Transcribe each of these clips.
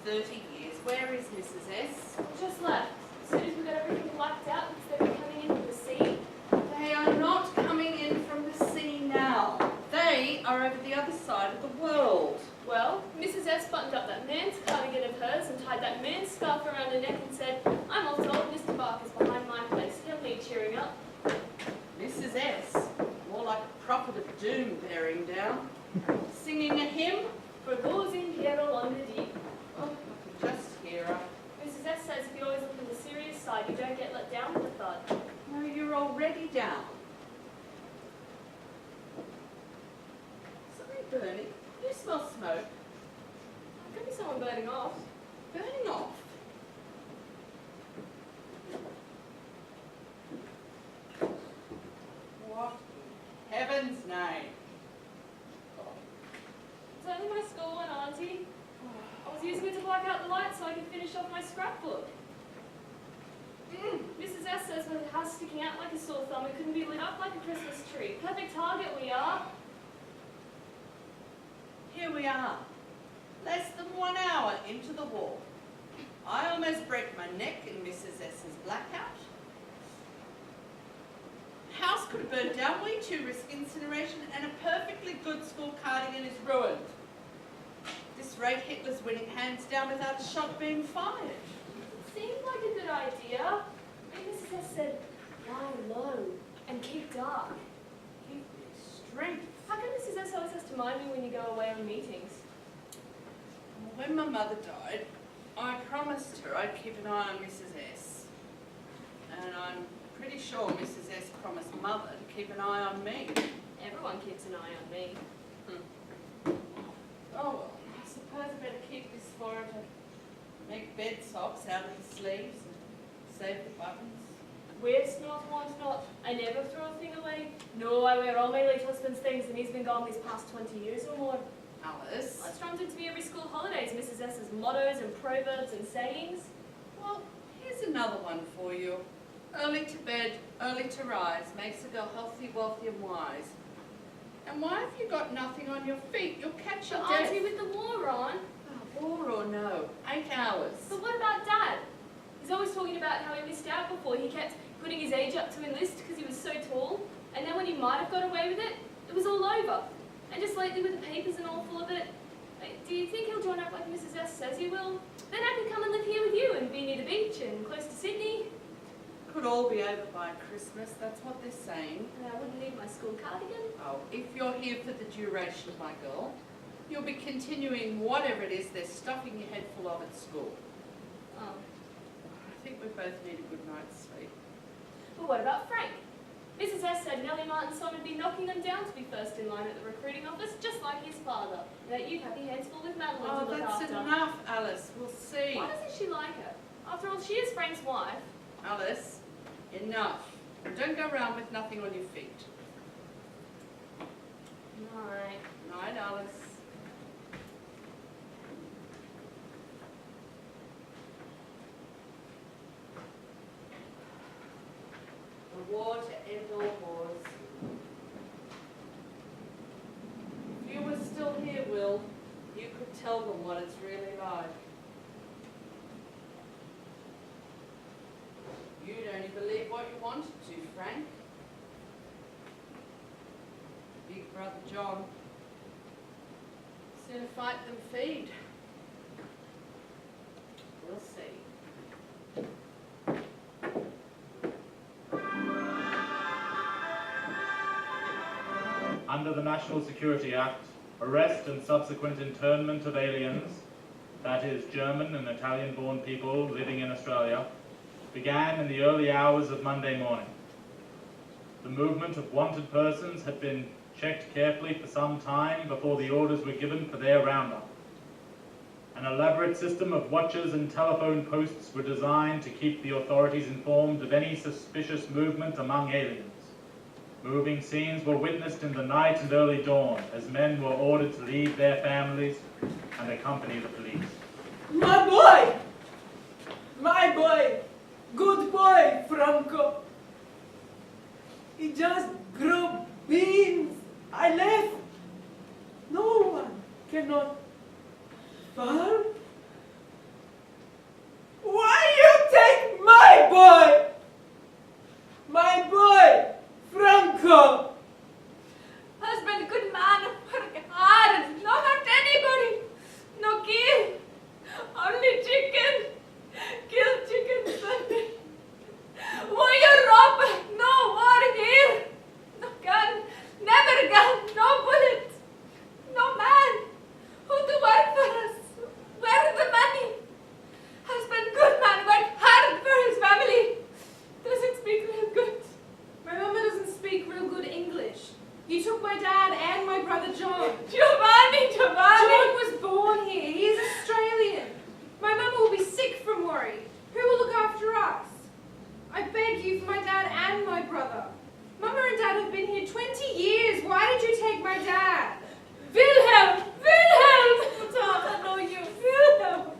30 years. Where is Mrs. S? Just left. As soon as we got everything blacked out, because they've been coming in from the sea. They are not coming in from the sea now. They are over the other side of the world. Well, Mrs. S buttoned up that man's cardigan of hers and tied that man's scarf around her neck and said, I'm off to old Mr. Barker's behind my place. He'll need cheering up. Mrs. S, more like a prophet of doom bearing down, singing a hymn. For those in peril on the deep. Oh, I can just hear her. Mrs. S says if you always look on the serious side, you don't get let down with a thud. No, you're already down. Something burning. You smell smoke. Could be someone burning off. Burning off. What in heaven's name? It's only my school and Auntie. I was using it to black out the lights so I could finish off my scrapbook. Mrs. S says with the house sticking out like a sore thumb, it couldn't be lit up like a Christmas tree. Perfect target we are. Here we are, less than 1 hour into the war. I almost break my neck in Mrs. S's blackout. The house could have burned down. We too risk incineration, and a perfectly good school cardigan is ruined. At this rate, Hitler's winning hands down without a shot being fired. It seemed like a good idea. Mrs. S said, lie low and keep dark. Give me strength. How come Mrs. S always has to mind me when you go away on meetings? When my mother died, I promised her I'd keep an eye on Mrs. S. And I'm pretty sure Mrs. S promised Mother to keep an eye on me. Everyone keeps an eye on me. Oh well, I suppose I better keep this for her to make bed socks out of the sleeves and save the buttons. Waste not, want not. I never throw a thing away. No, I wear all my late husband's things and he's been gone these past 20 years or more. Alice? I strummed into me every school holidays, Mrs. S's mottos and proverbs and sayings. Well, here's another one for you. Early to bed, early to rise, makes a girl healthy, wealthy and wise. And why have you got nothing on your feet? You'll catch your death. Auntie, with the war on. Oh, war or no, 8 hours. But what about Dad? He's always talking about how he missed out before. He kept putting his age up to enlist because he was so tall. And then when he might have got away with it, it was all over. And just lately with the papers and all full of it, do you think he'll join up like Mrs. S says he will? Then I can come and live here with you and be near the beach and close to Sydney. Could all be over by Christmas, that's what they're saying. And I wouldn't need my school cardigan. Oh, if you're here for the duration, my girl, you'll be continuing whatever it is they're stuffing your head full of at school. Oh. I think we both need a good night's sleep. But what about Frank? Mrs. S said Nellie Martin's son would be knocking them down to be first in line at the recruiting office, just like his father. And that you'd have your hands full with Madeline to look that's after. enough, Alice. We'll see. Why doesn't she like her? After all, she is Frank's wife. Alice, enough. And don't go around with nothing on your feet. Night. Night, Alice. The war to end all wars. If you were still here, Will, you could tell them what it's really like. You'd only believe what you wanted to, Frank. Big brother John. Sooner fight than feed. We'll see. Under the National Security Act, arrest and subsequent internment of aliens, that is, German and Italian-born people living in Australia, began in the early hours of Monday morning. The movement of wanted persons had been checked carefully for some time before the orders were given for their roundup. An elaborate system of watches and telephone posts were designed to keep the authorities informed of any suspicious movement among aliens. Moving scenes were witnessed in the night and early dawn as men were ordered to leave their families and accompany the police. My boy! My boy! Good boy, Franco! He just grew beans. I left. No one cannot farm. my dad and my brother John. Giovanni! John was born here. He's Australian. My mama will be sick from worry. Who will look after us? I beg you for my dad and my brother. Mama and Dad have been here 20 years. Why did you take my dad? Wilhelm! Wilhelm! I know you. Wilhelm!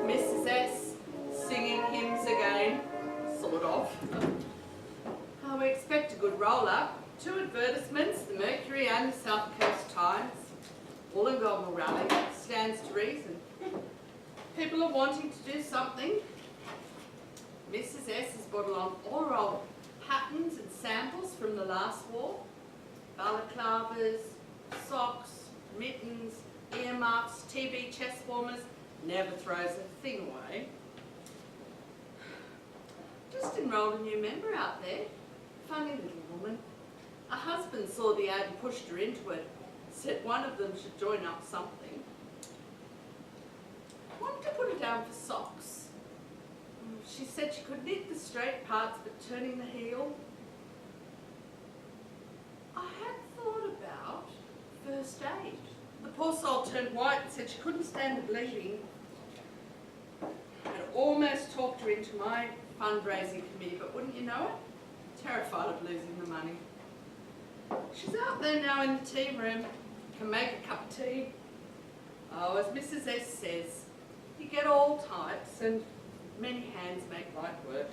Mrs. S. singing hymns again, sort of. We expect a good roll-up. 2 advertisements, the Mercury and the South Coast Times. Wollongong will rally, stands to reason. People are wanting to do something. Mrs. S. has brought along all her old patterns and samples from the last war. Balaclavas, socks, mittens, earmuffs, TB chest warmers. Never throws a thing away. Just enrolled a new member out there. Funny little woman. Her husband saw the ad and pushed her into it. Said one of them should join up something. Wanted to put her down for socks. She said she could knit the straight parts but turning the heel. I had thought about first aid. The poor soul turned white and said she couldn't stand the bleeding. I'd almost talked her into my fundraising committee, but wouldn't you know it? Terrified of losing the money. She's out there now in the tea room, can make a cup of tea. Oh, as Mrs. S says, you get all types and many hands make light work.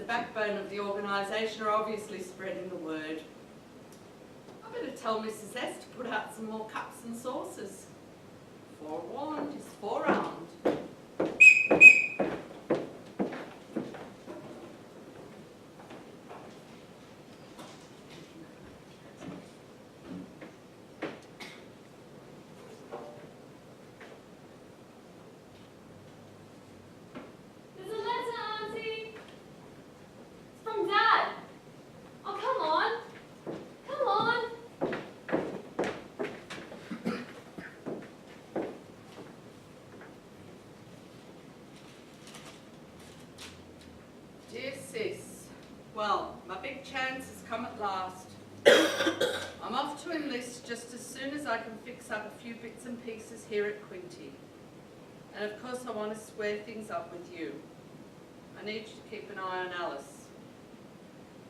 Backbone of the organisation are obviously spreading the word. I better tell Mrs. S to put out some more cups and saucers. Forewarned is forearmed. Dear Sis, well, my big chance has come at last. I'm off to enlist just as soon as I can fix up a few bits and pieces here at Quinty. And of course I want to square things up with you. I need you to keep an eye on Alice.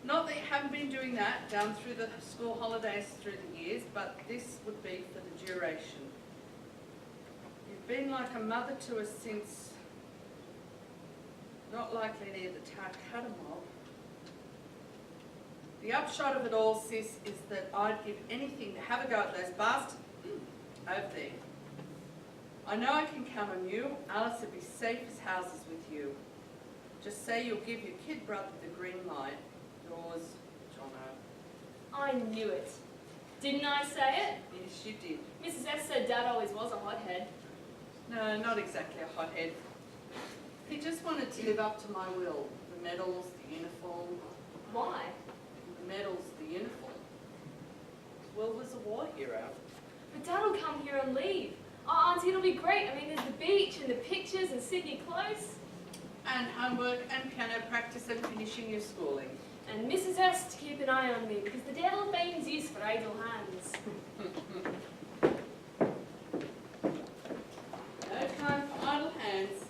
Not that you haven't been doing that down through the school holidays through the years, but this would be for the duration. You've been like a mother to us since, not likely near the Tarcutta mob. The upshot of it all, sis, is that I'd give anything to have a go at those bastards over there. I know I can count on you. Alice would be safe as houses with you. Just say you'll give your kid brother the green light. Yours, Jono. I knew it. Didn't I say it? Yes, you did. Mrs. S said Dad always was a hothead. No, not exactly a hothead. He just wanted to live up to my will. The medals, the uniform. Why? The medals, the uniform. Will was a war hero. But Dad'll come here on leave. Oh, Auntie, it'll be great. I mean, there's the beach and the pictures and Sydney close. And homework and piano practice and finishing your schooling. And Mrs. S to keep an eye on me because the devil feigns use for idle hands. No time for idle hands.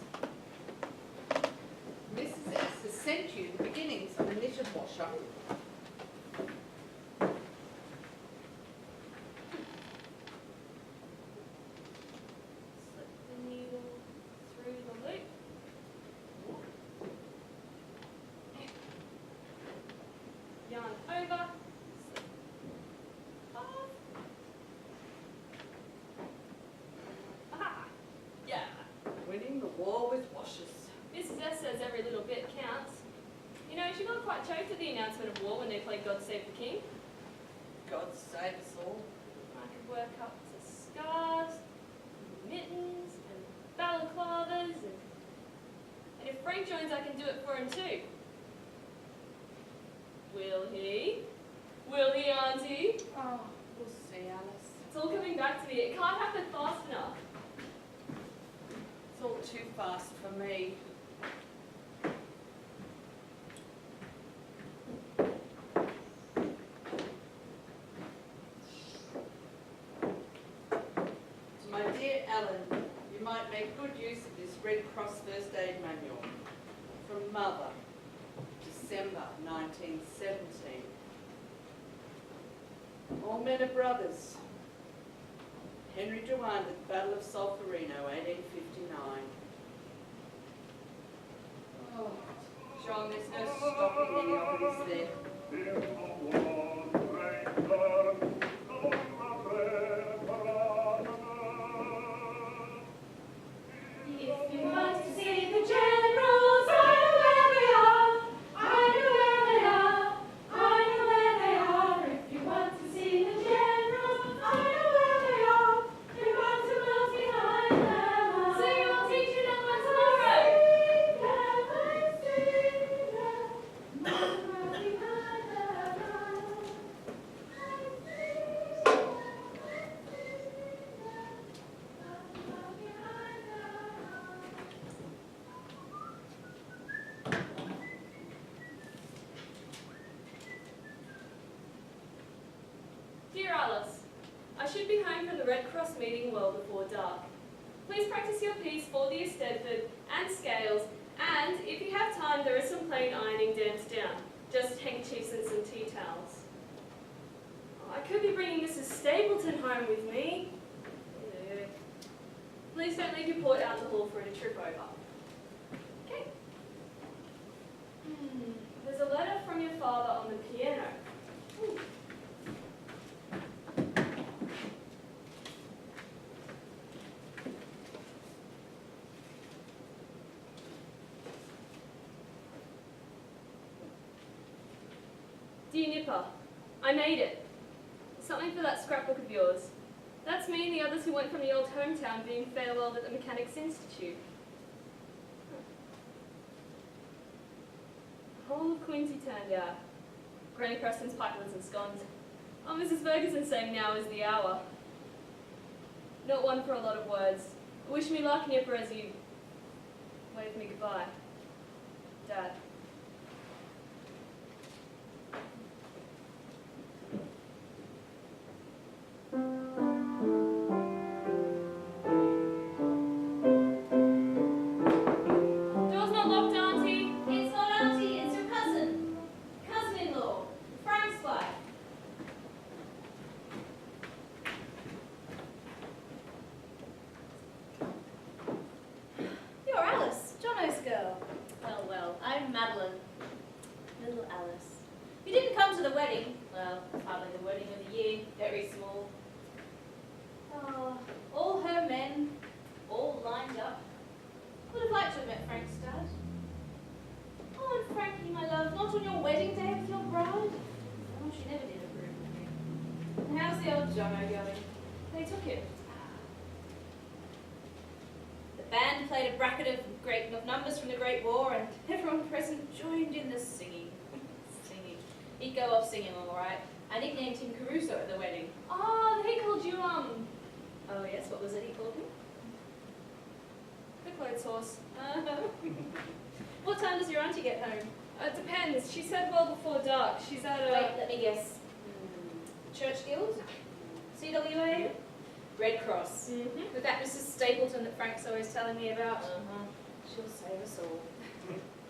Mrs. S has sent you the beginnings of a knitted washer. Slip the needle through the loop. Yarn over. Slip off. Aha! Yeah. Winning the war with washers. Mrs. S says every little bit counts. You know, she got quite choked at the announcement of war when they played God Save the King. God save us all. I could work up to scarves, and mittens, and balaclavas, and if Frank joins, I can do it for him too. Will he? Will he, Auntie? Oh, we'll see, Alice. It's all coming back to me. It can't happen fast enough. It's all too fast for me. To my dear Ellen, you might make good use of this Red Cross First Aid Manual. From Mother, December 1917. All men are brothers. Henry Dewan at the Battle of Solferino, 1859. Oh, John, there's no stopping any of it, is there? If you want to see the generals, I know where they are. I know where they are. I know where they are. If you want to see the generals, I know where they are. 200 miles behind them. So you will teach you that one tomorrow? Dear Alice, I should be home from the Red Cross meeting well before dark. Please practice your piece for the Eisteddfod and scales, and if you have time, there is some plain ironing damped down, just handkerchiefs and some tea towels. Oh, I could be bringing Mrs. Stapleton home with me. Yeah. Please don't leave your port out in the hall for her to trip over. Okay. There's a letter from your father on the piano. Ooh. Dear Nipper, I made it. Something for that scrapbook of yours. That's me and the others who went from the old hometown being farewelled at the Mechanics Institute. The whole of Quincy turned out. Granny Preston's pikelets and scones. Oh, Mrs. Ferguson saying now is the hour. Not one for a lot of words. Wish me luck, Nipper, as you wave me goodbye. Dad. Door's not locked, Auntie. It's not Auntie, it's your cousin. Cousin-in-law, Frank's wife. You're Alice, Jono's girl. Well, I'm Madam I gather. They took him. The band played a bracket of numbers from the Great War, and everyone present joined in the singing. Singing. He'd go off singing all right. I nicknamed him Caruso at the wedding. Oh, he called you, Oh yes, what was it he called me? the clothes horse. What time does your auntie get home? It depends. She said well before dark. She's at a... Wait, let me guess. Church Guild? CWA? Red Cross. Mm-hmm. With that Mrs. Stapleton that Frank's always telling me about. She'll save us all.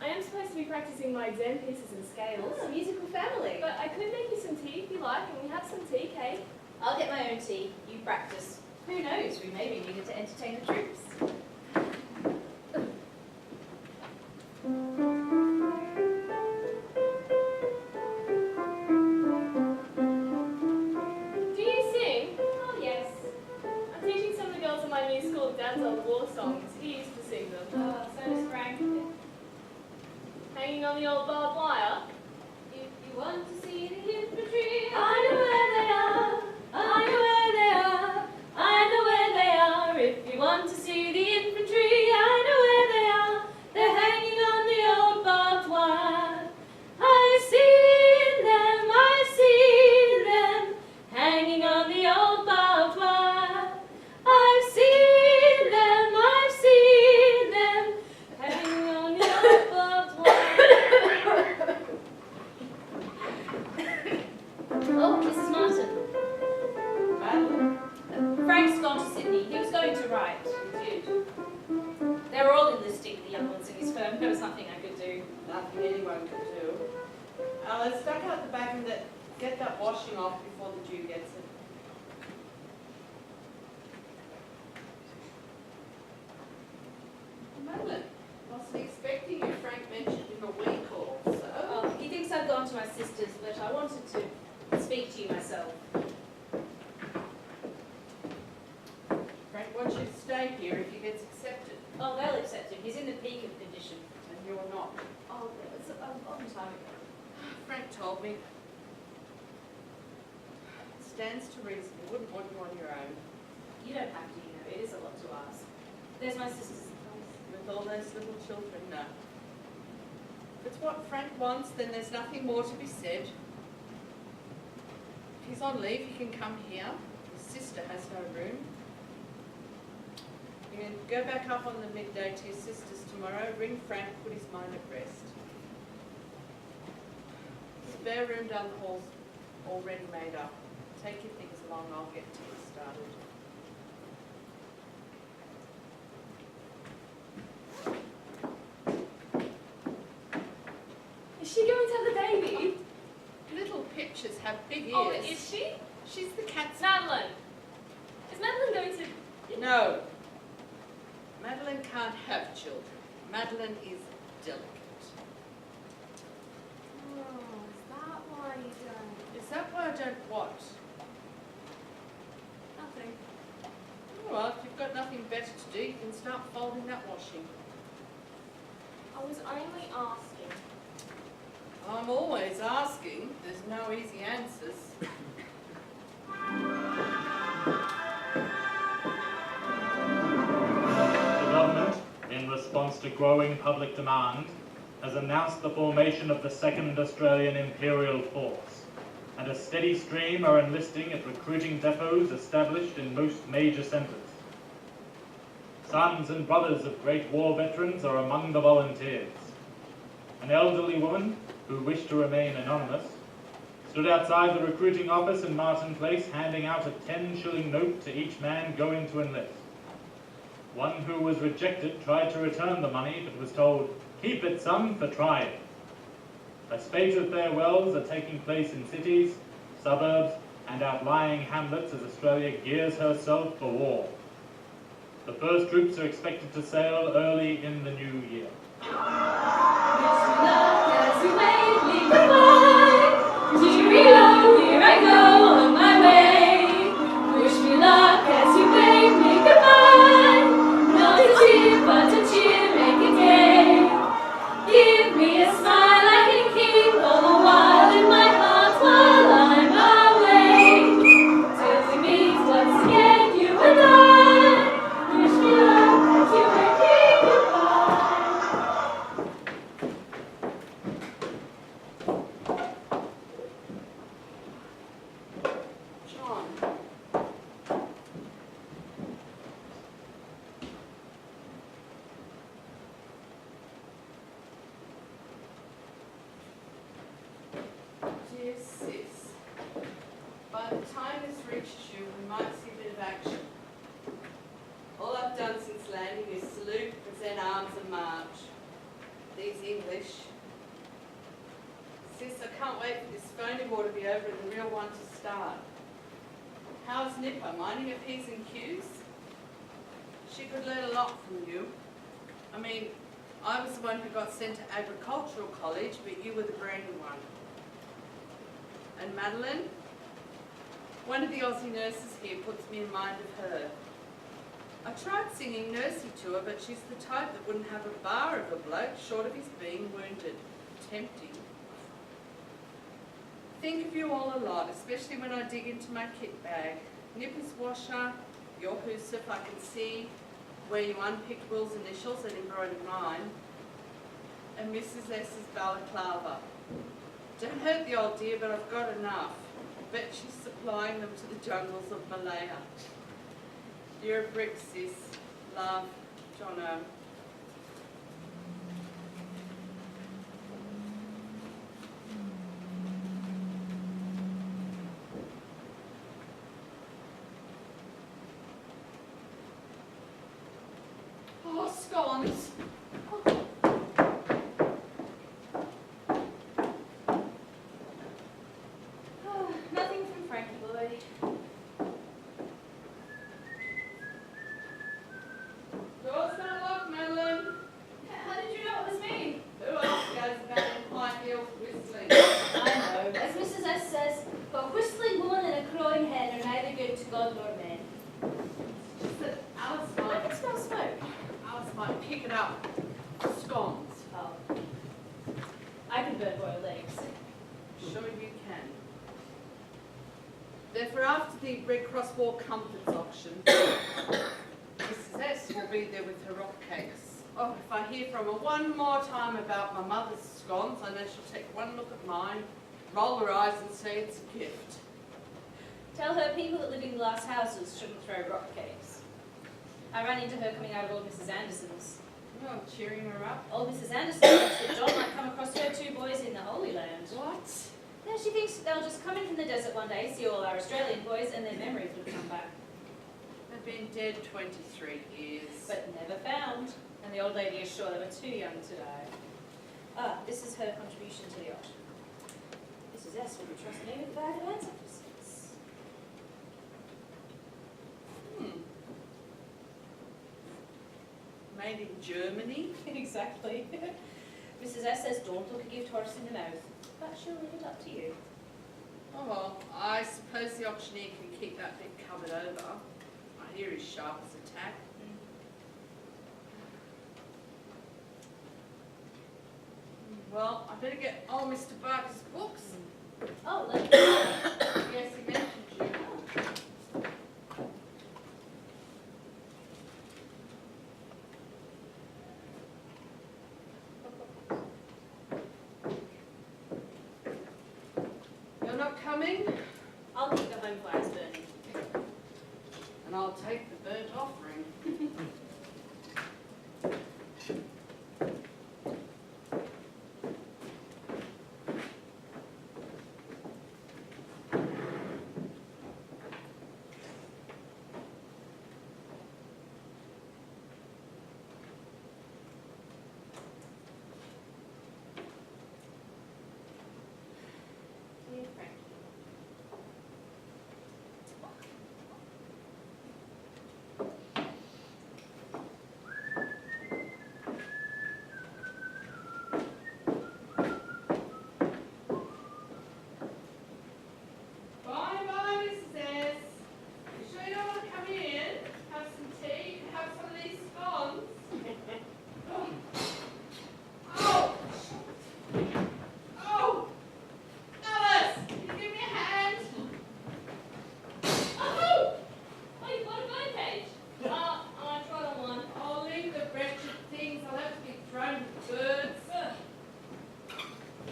I am supposed to be practicing my exam pieces and scales. Oh, musical family. But I could make you some tea if you like, and we have some tea cake. I'll get my own tea. You practice. Who knows? We may be needed to entertain the troops. Do you sing? Oh yes. I'm teaching some of the girls in my new school Dad's old war songs. He used to sing them. So does Frank. Hanging on the old barbed wire. If you want to see the infantry, I know where they are. I know where they are. I know where they are. If you want to see the infantry, I know where they are. They're hanging on the old barbed wire. I've seen them, I've seen them, hanging on the old barbed wire. I've seen them, hanging on the old barbed wire. Oh, Mrs. Martin. Madeline? Frank's gone to Sydney. He was going to write. He did. They were all enlisting, the young ones in his firm. There was nothing I could do. Nothing anyone could do. Let's duck out the back and get that washing off before the Jew gets it. Madeline, wasn't expecting you. Frank mentioned in a week or so. Oh, he thinks I've gone to my sister's, but I wanted to speak to you myself. Frank wants you to stay here if he gets accepted, Oh, they'll accept him. He's in the peak of condition. and you're not. Oh, it's a long time ago. Frank told me. It stands to reason he wouldn't want you on your own. You don't have to, you know. It is a lot to ask. There's my sister's place. With all those little children, no. If it's what Frank wants, then there's nothing more to be said. If he's on leave, he can come here. His sister has no room. You can go back up on the midday to your sister's tomorrow, ring Frank, put his mind at rest. Spare room down the hall's already made up. Take your things along, I'll get tea started. Is she going to have the baby? Little pitchers have big ears. Oh, is she? She's the cat's... Madeline. Is Madeline going to... No. Madeline can't have children. Madeline is delicate. Oh, is that why you don't? Is that why I don't what? Nothing. Oh, well, if you've got nothing better to do, you can start folding that washing. I was only asking. I'm always asking. There's no easy answers. The government, in response to growing public demand, has announced the formation of the 2nd Australian Imperial Force, and a steady stream are enlisting at recruiting depots established in most major centres. Sons and brothers of great war veterans are among the volunteers. An elderly woman, who wished to remain anonymous, stood outside the recruiting office in Martin Place handing out a 10-shilling note to each man going to enlist. One who was rejected tried to return the money, but was told, "Keep it, son, for trying." A spate of farewells are taking place in cities, suburbs, and outlying hamlets as Australia gears herself for war. The first troops are expected to sail early in the new year. Wish me luck as you wave me goodbye. Cheery up, here I go on my way. Wish me luck as you wave me goodbye. Not a tear, but a cheer, make a day. Give me a smile I can keep all the while in my heart while I'm away. Till we meet only ought to be over and the real one to start. How's Nipper, minding her P's and Q's? She could learn a lot from you. I mean, I was the one who got sent to agricultural college, but you were the brainy one. And Madeline? One of the Aussie nurses here puts me in mind of her. I tried singing Nursey to her, but she's the type that wouldn't have a bar of a bloke short of his being wounded. Tempting. Think of you all a lot, especially when I dig into my kit bag. Nipper's washer, your hoosif I can see, where you unpicked Will's initials and embroidered mine, and Mrs. S's balaclava. Don't hurt the old dear, but I've got enough. Bet she's supplying them to the jungles of Malaya. You're a brick, sis. Love, Jono. Oh, scones. Oh, nothing from Frankie boy. Door's not locked, Madeline. How did you know it was me? Who else goes about in high heels whistling? I know. As Mrs. S says, but a whistling woman and a crowing hen are neither good to God nor man. Just that Alice I might, can smell smoke. Alice might pick it up. Scones. Oh. I can burn boiled eggs. Sure you can. Therefore, after the Red Cross War Comforts auction, Mrs. S will be there with her rock cakes. Oh, if I hear from her one more time about my mother's scones, I know she'll take one look at mine, roll her eyes and say it's a gift. Tell her people that live in glass houses shouldn't throw rock cakes. I ran into her coming out of old Mrs. Anderson's. Oh, I'm cheering her up. Old Mrs. Anderson thinks that John might come across her two boys in the Holy Land. What? Yeah, she thinks they'll just come in from the desert one day, see all our Australian boys, and their memories will come back. They've been dead 23 years. But never found. And the old lady is sure they were too young to die. Ah, this is her contribution to the auction. Mrs. S would trust me with the bag of ancestors. Made in Germany. Exactly. Mrs. S says don't look a gift horse in the mouth, but she'll leave it up to you. Oh well, I suppose the auctioneer can keep that bit covered over. I hear he's sharp as a tack. Well, I better get old Mr. Barker's books. Oh, look. Yes, he mentioned you. You're not coming, I'll keep the home fires burning. and I'll take the burnt offering. Dear Frankie. Bye bye, Mrs. S. You sure you don't want to come in, have some tea, and have some of these scones? Oh! Oh! Alice! Can you give me a hand? Oh! Oh, you bought a birdcage? Oh, I tried on one. I'll leave the wretched things. I'll have to be thrown with birds.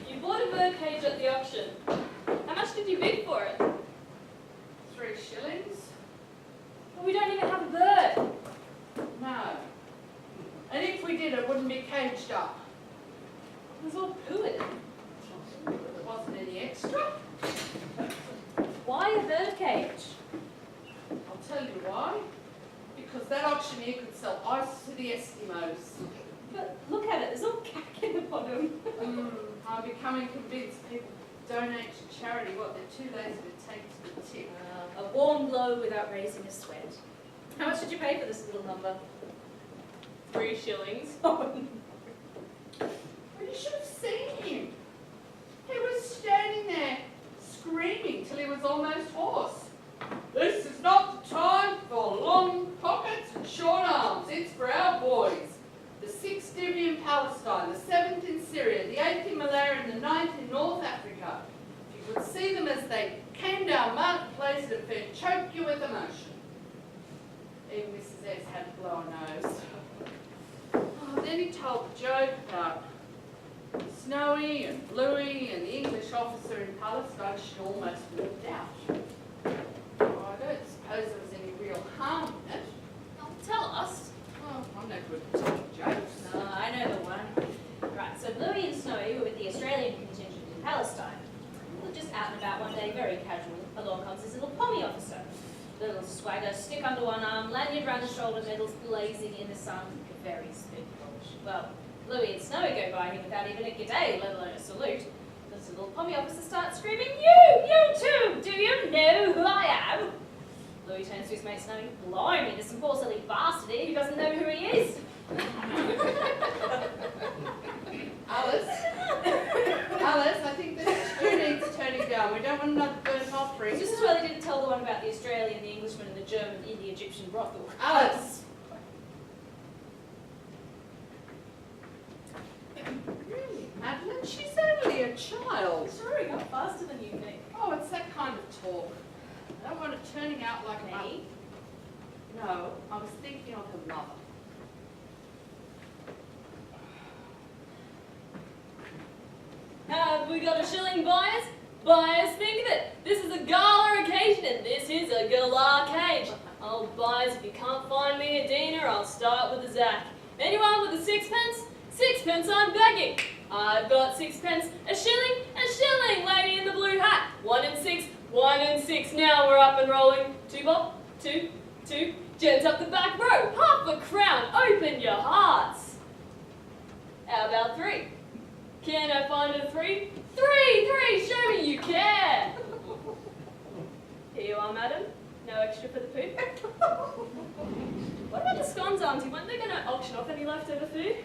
You bought a birdcage at the auction. How much did you bid for it? 3 shillings? Well, we don't even have a bird. No. And if we did, it wouldn't be caged up. It was all poo in it. There wasn't any extra. Why a birdcage? I'll tell you why. Because that auctioneer could sell ice to the Eskimos. But look at it, there's all cack in the bottom. I'm becoming convinced people donate to charity. What, they're too lazy to take to the tip. A warm glow without raising a sweat. How much did you pay for this little number? 3 shillings. Well, you should have seen him. He was standing there screaming till he was almost hoarse. This is not the time for long pockets and short arms. It's for our boys. The 6th Divi in Palestine, the 7th in Syria, the 8th in Malaria, and the 9th in North Africa. If you could see them as they came down marketplace, it'd fair choke you with emotion. Even Mrs. S had to blow a nose. Oh, then he told a joke about Snowy and Bluey and the English officer in Palestine. She almost walked out. Oh, I don't suppose there was any real harm in it. Oh, tell us. Oh, I'm no good at telling jokes. I know the one. Right, so Bluey and Snowy were with the Australian contingent in Palestine. They were just out and about one day, very casual. Along comes this little pommy officer. Little swagger, stick under one arm, lanyard round the shoulder, medals blazing in the sun. Very spit polish. Well, Bluey and Snowy go by him without even a g'day, let alone a salute. This little pommy officer starts screaming, You too! Do you know who I am? Bluey turns to his mate Snowy, Blimey, there's some poor silly bastard here who doesn't know who he is. Alice, I think this stew needs turning down. We don't want another burnt offering. Just as well he didn't tell the one about the Australian, the Englishman, and the German in the Egyptian brothel. Alice! Really, Madeline? She's only a child. Sure, he got faster than you think. Oh, it's that kind of talk. I don't want it turning out like a mother. Me? No, I was thinking of her mother. Have we got a shilling, boys? Boys, think of it. This is a gala occasion and this is a gala cage. Oh, boys, if you can't find me a diener, I'll start with a Zac. Anyone with a 6pence? 6pence I'm begging. I've got 6pence. A shilling, lady in the blue hat. 1 and 6, 1 and 6. Now we're up and rolling. 2 bob, 2, 2. Gents up the back row. Half a crown. Open your hearts. How about 3? Can I find a 3? 3! Show me you care! Here you are, madam. No extra for the food. What about the scones, auntie? Weren't they going to auction off any leftover food?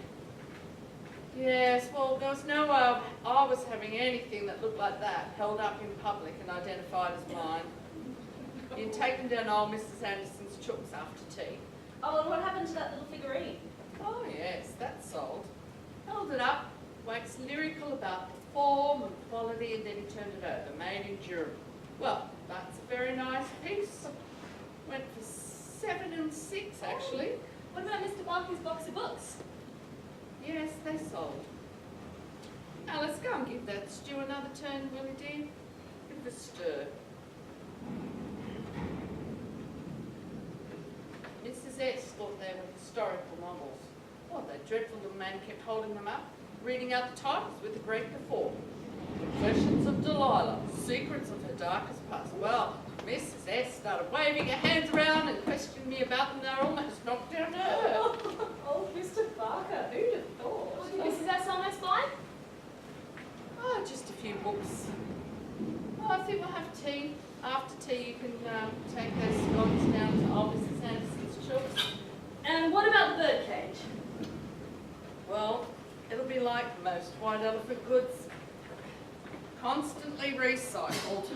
Yes, well, there was no I was having anything that looked like that held up in public and identified as mine. You'd taken down old Mrs. Anderson's chooks after tea. Oh, and what happened to that little figurine? Oh, yes, that's sold. Held it up, waxed lyrical about the form and quality, and then he turned it over, made in Germany. Well, that's a very nice piece. Went for 7 and 6, actually. What about Mr. Barker's box of books? Yes, they sold. Now let's go and give that stew another turn, Willie dear. Give it a stir. Mrs. S thought they were historical novels. Oh, that dreadful little man kept holding them up, reading out the titles with a great guffaw. Confessions of Delilah, Secrets of her Darkest Past. Well, Mrs. S started waving her hands around and questioning me about them. They were almost knocked down to her. Oh, Mr. Barker, who'd have thought? What did Mrs. S almost buy? Oh, just a few books. Oh, I think we'll have tea. After tea, you can take those scones down to old Mrs. Anderson's chooks. And what about the birdcage? Well, it'll be like most white elephant goods. Constantly recycled.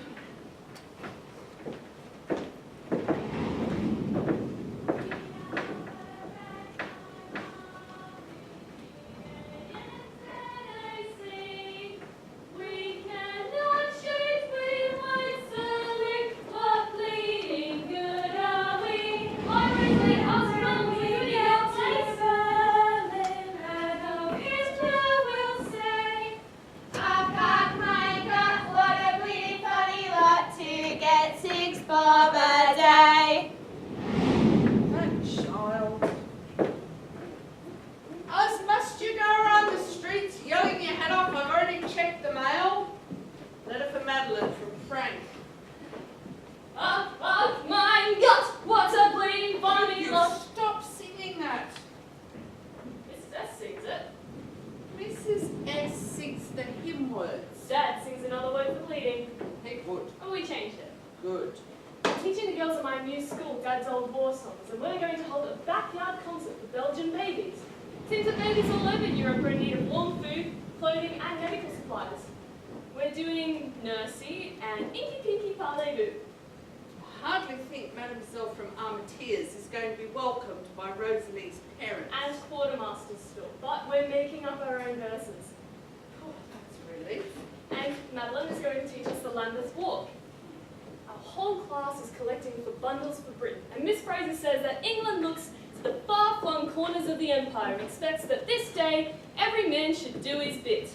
I've got my gut, what a bleeding funny this school Dad's old war songs, and we're going to hold a backyard concert for Belgian babies. Seems that babies all over Europe are in need of warm food, clothing, and medical supplies. We're doing Nursey and Inky Pinky Parlez-Vous. I hardly think Mademoiselle from Armentiers is going to be welcomed by Rosalie's parents. And Quartermaster's store, but we're making up our own verses. Oh, that's a relief. And Madeline is going to teach us the Lambeth Walk. Our whole class is collecting for bundles for Britain, and Miss Fraser says that England looks to the far-flung corners of the empire and expects that this day every man should do his bit.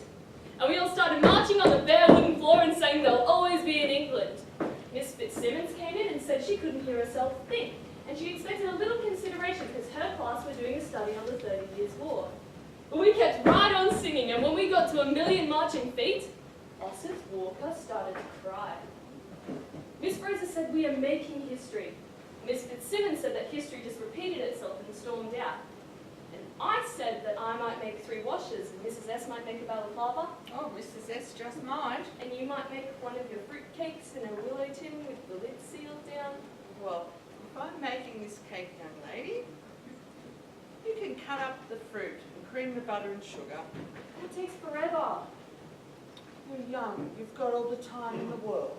And we all started marching on the bare wooden floor and saying they'll always be in England. Miss Fitzsimmons came in and said she couldn't hear herself think, and she expected a little consideration because her class were doing a study on the 30 Years' War. But we kept right on singing, and when we got to 1,000,000 marching feet, Essence Walker started to cry. Miss Fraser said we are making history. Miss Fitzsimmons said that history just repeated itself and stormed out. And I said that I might make 3 washes, and Mrs. S might make a balaclava. Oh, Mrs. S just might. And you might make one of your fruit cakes in a willow tin with the lid sealed down. Well, if I'm making this cake, young lady, you can cut up the fruit and cream the butter and sugar. It takes forever. You're young. You've got all the time in the world.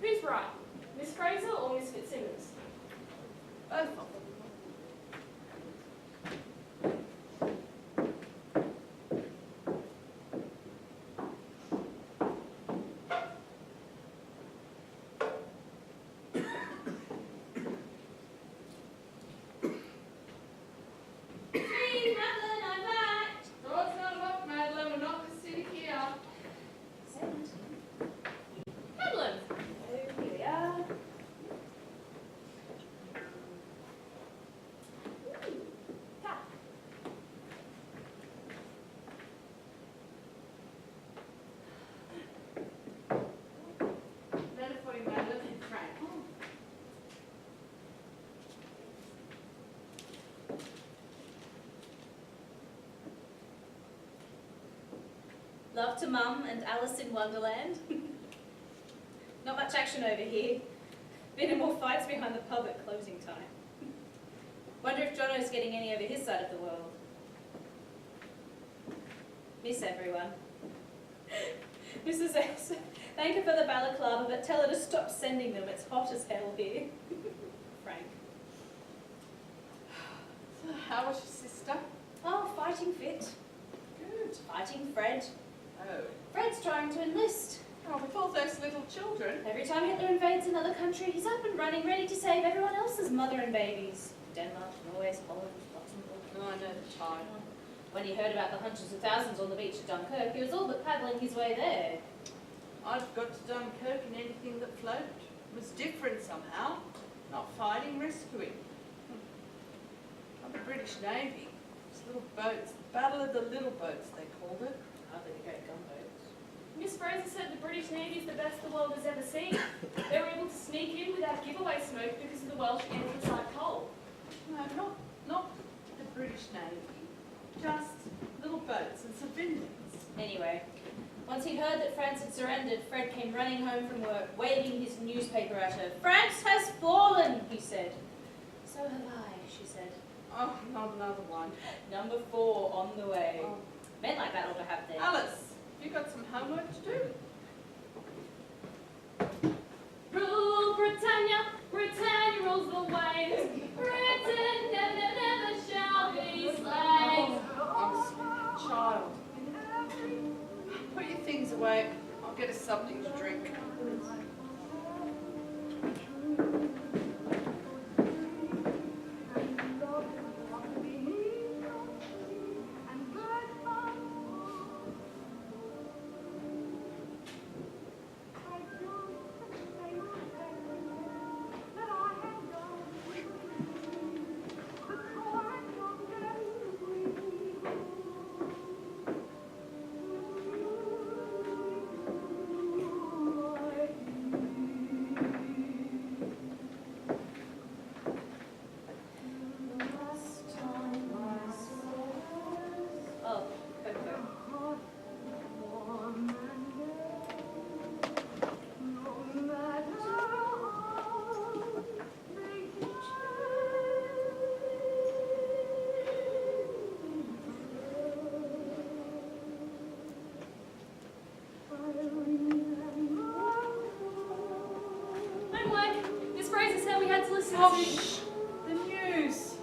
Who's right? Miss Fraser or Miss Fitzsimmons? Both of them. Hey, Madeline, I'm back. Oh, it's not luck, Madeline. We're not going to sit here. Madeline! Oh, here we are. Ha. Letter for you, Madeline, and Frank. Love to Mum and Alice in Wonderland. Not much action over here. Been in more fights behind the pub at closing time. Wonder if Jono's getting any over his side of the world. Miss everyone. Mrs. S, thank her for the balaclava, but tell her to stop sending them. It's hot as hell here. Frank. So, how was your sister? Oh, fighting fit. Good. Fighting Fred. Oh. Fred's trying to enlist. Oh, with all those little children. Every time Hitler invades another country, he's up and running, ready to save everyone else's mother and babies. Denmark, Norway, Holland, Luxembourg. Oh, I know the time. When he heard about the hundreds of thousands on the beach at Dunkirk, he was all but paddling his way there. I'd got to Dunkirk in anything that floated. It was different somehow. Not fighting, rescuing. On the British Navy, those little boats, the Battle of the Little Boats, they called it. Hardly the great gunboats. Miss Fraser said the British Navy is the best the world has ever seen. They were able to sneak in without giveaway smoke because of the Welsh anthracite coal. No, not the British Navy. Just little boats and civilians. Anyway, once he'd heard that France had surrendered, Fred came running home from work, waving his newspaper at her. "France has fallen," he said. "So have I," she said. Oh, not another one. "Number 4 on the way." Oh. Men like that ought to have theirs. Alice, you got some homework to do? Rule Britannia, Britannia rules the waves. Britain never, never shall be slaves. I'm a sleepy child. Put your things away. I'll get us something to drink. then we had to listen Oh, to shh. The news.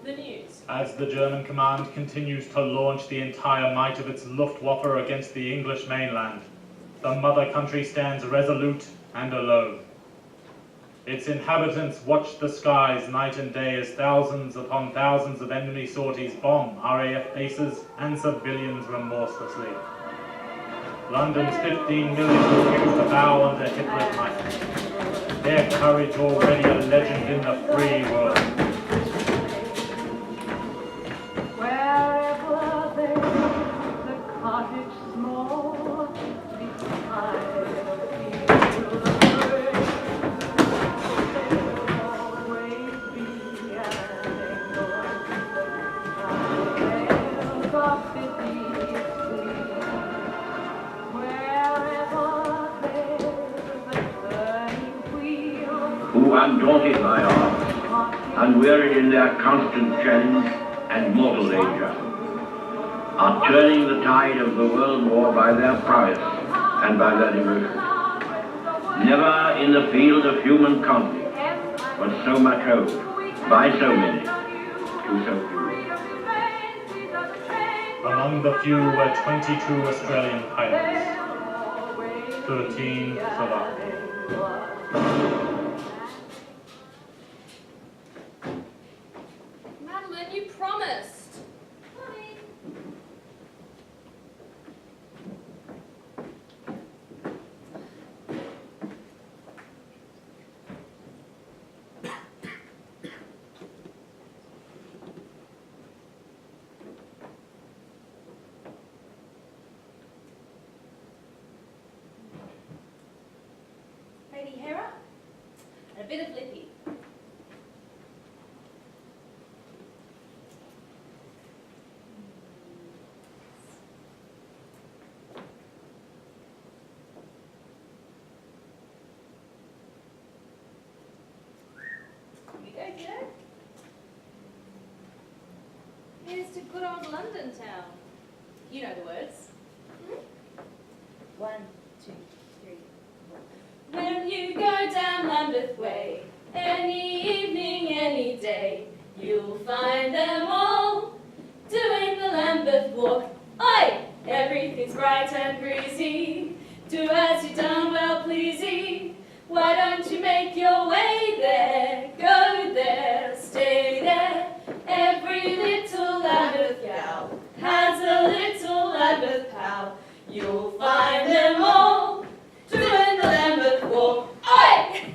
the news. As the German command continues to launch the entire might of its Luftwaffe against the English mainland, the mother country stands resolute and alone. Its inhabitants watch the skies night and day as thousands upon thousands of enemy sorties bomb RAF bases and civilians remorselessly. London's 15 million refuse to bow under Hitler's might. Their courage already a legend in the free world. Wherever there's a cottage small, beside a field of grain, there'll always be an angle, the of pity is sweet. Wherever there's a turning wheel, who undaunted by odds, unwearied in their constant challenge and mortal danger, are turning the tide of the world war by their prowess and by their devotion. Never in the field of human conflict was so much hope by so many to so few. Among the few were 22 Australian pilots, 13 survived. Madeline, you promised. Mommy. Maybe Hera? And a bit of Lippy. Here we go, kiddo. Here's to good old London town. You know the words. 1, 2, 3, 4. When you go down Lambeth Way, any evening, any day, you'll find them all doing the Lambeth Walk. Oi! Everything's bright and breezy. Do as you done, well pleasy. Why don't you make your way there? Go there, stay there. Every little Lambeth gal has a little Lambeth pal. You'll find them all doing the Lambeth Walk. Oi!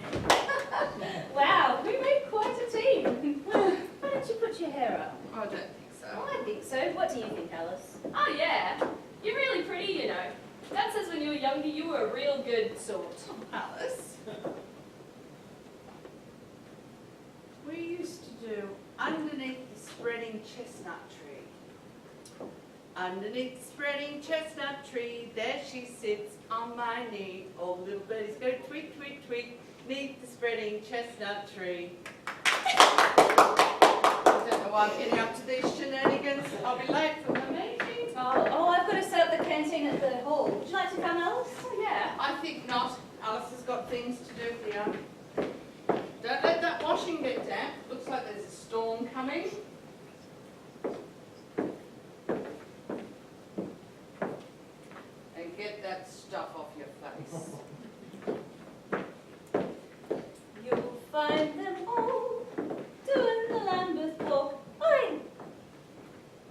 Wow, we made quite a team. Why don't you put your hair up? I don't think so. Oh, I think so. What do you think, Alice? Oh yeah, you're really pretty, you know. Dad says when you were younger you were a real good sort. Alice? We used to do underneath the spreading chestnut tree. Underneath the spreading chestnut tree, there she sits on my knee. All the little birdies go tweet, tweet, tweet, neath the spreading chestnut tree. I don't know why I'm getting up to these shenanigans. I'll be late for my meeting. Oh, I've got to set up the canteen at the hall. Would you like to come, Alice? Oh yeah. I think not. Alice has got things to do here. Don't let that washing get damp. Looks like there's a storm coming. And get that stuff off your face. You'll find them all doing the Lambeth Walk. Oi!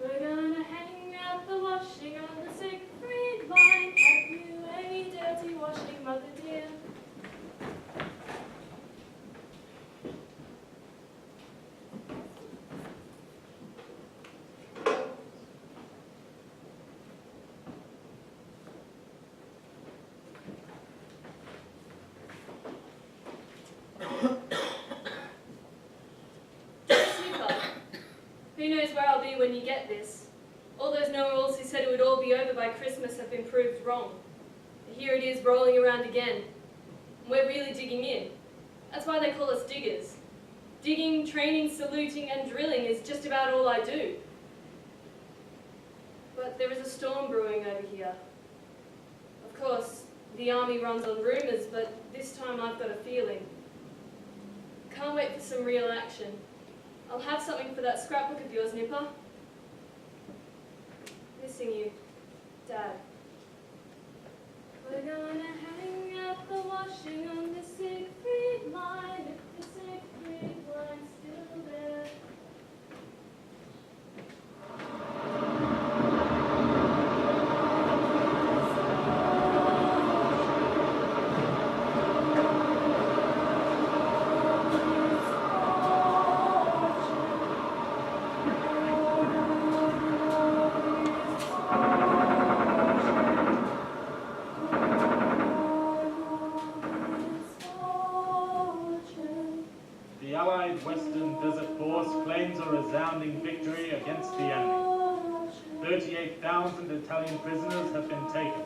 We're gonna hang out the washing on the Siegfried line. Have you any dirty washing, mother dear? Super. Who knows where I'll be when you get this? All those know-alls who said it would all be over by Christmas have been proved wrong. Here it is rolling around again. And we're really digging in. That's why they call us diggers. Digging, training, saluting, and drilling is just about all I do. But there is a storm brewing over here. Of course, the army runs on rumours, but this time I've got a feeling. can't wait for some real action. I'll have something for that scrapbook of yours, Nipper. Missing you, Dad. We're gonna hang out the washing on the Siegfried line, if the Siegfried line's still there. The Allied Western Desert Force claims a resounding victory against the enemy. 38,000 Italian prisoners have been taken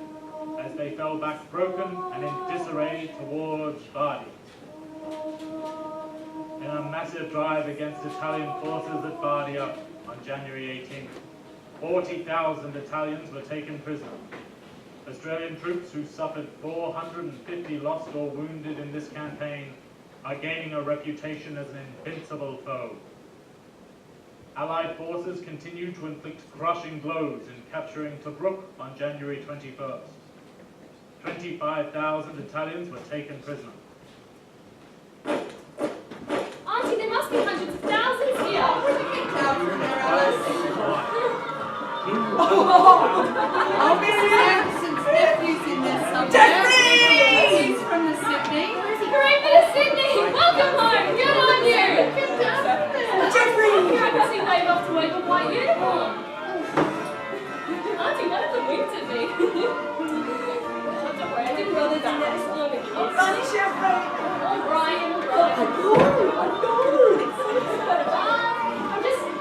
as they fell back broken and in disarray towards Bari. In a massive drive against Italian forces at Bardia on January 18th, 40,000 Italians were taken prisoner. Australian troops who suffered 450 lost or wounded in this campaign are gaining a reputation as an invincible foe. Allied forces continue to inflict crushing blows in capturing Tobruk on January 21st. 25,000 Italians were taken prisoner. Auntie, there must be hundreds of thousands here. Oh, Mrs. Anderson's nephew's in there somewhere. He's from the Sydney. Hooray for the Sydney! Welcome home! Good on you! Jeffrey! I can see wave off to wave a white uniform. Auntie, one of them winked at me. Don't worry, I didn't bother that. Oh, Bunny Jeffrey! Oh, Brian.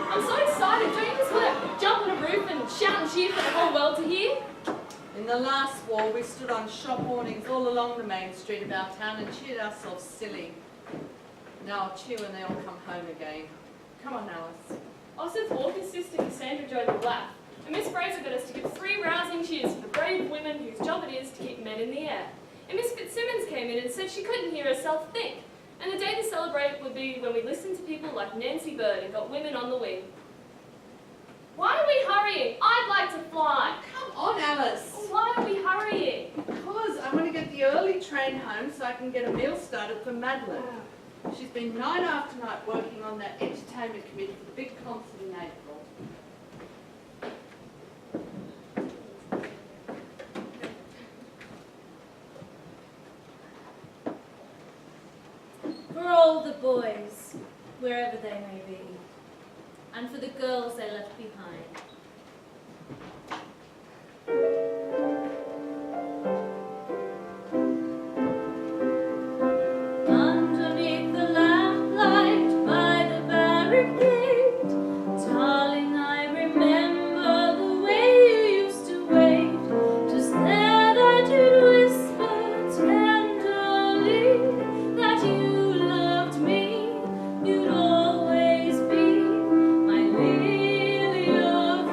I'm so excited. Don't you just want to jump on a roof and shout and cheer for the whole world to hear? In the last war, we stood on shop awnings all along the main street of our town and cheered ourselves silly. Now I'll cheer when they all come home again. Come on, Alice. Osith Walker's sister Cassandra joined the laugh, and Miss Fraser got us to give 3 rousing cheers for the brave women whose job it is to keep men in the air. And Miss Fitzsimmons came in and said she couldn't hear herself think, and the day to celebrate would be when we listened to people like Nancy Bird and got women on the wing. Why are we hurrying? I'd like to fly. Come on, Alice. Why are we hurrying? Because I want to get the early train home so I can get a meal started for Madeline. She's been night after night working on that entertainment committee for the big concert in April. For all the boys, wherever they may be, and for the girls they left behind. Underneath the lamplight by the barricade, darling, I remember the way you used to wait. Just there that you'd whisper tenderly that you loved me, you'd always be my lily of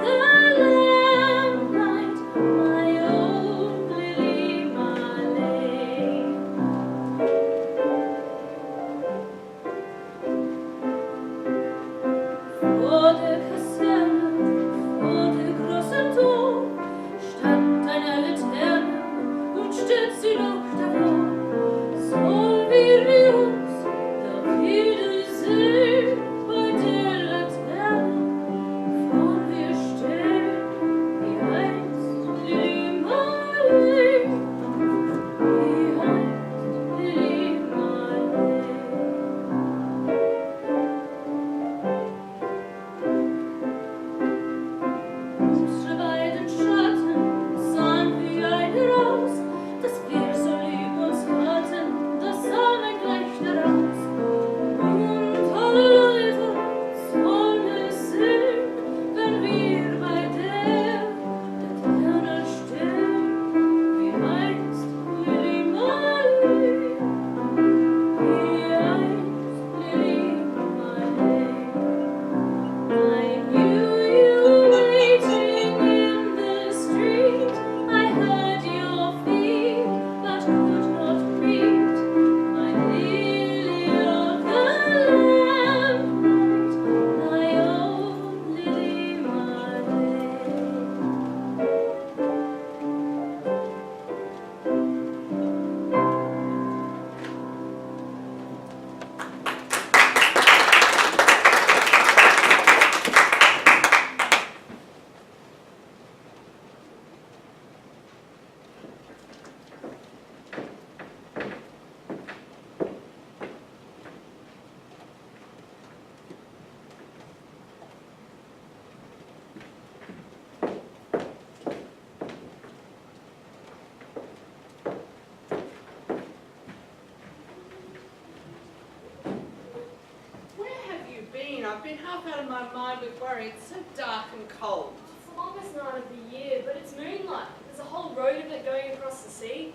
been half out of my mind with worry. It's so dark and cold. It's the longest night of the year, but it's moonlight. There's a whole road of it going across the sea.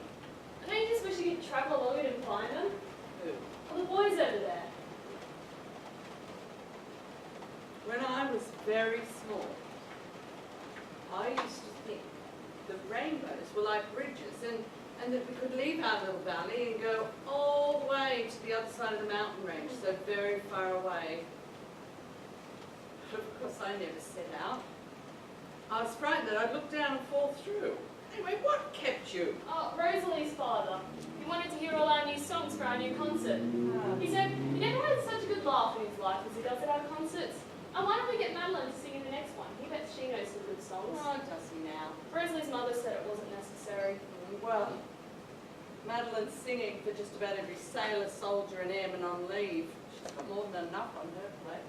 Don't you just wish you could travel along it and find them? Who? Well, the boys over there. When I was very small, I used to think the rainbows were like bridges and that we could leave our little valley and go all the way to the other side of the mountain range, so very far away. Of course, I never set out. I was frightened that I'd look down and fall through. Anyway, what kept you? Oh, Rosalie's father. He wanted to hear all our new songs for our new concert. He said he never had such a good laugh in his life as he does at our concerts. And why don't we get Madeline to sing in the next one? He bets she knows some good songs. Oh, does he now? Rosalie's mother said it wasn't necessary. Well, Madeline's singing for just about every sailor, soldier and airman on leave. She's got more than enough on her plate.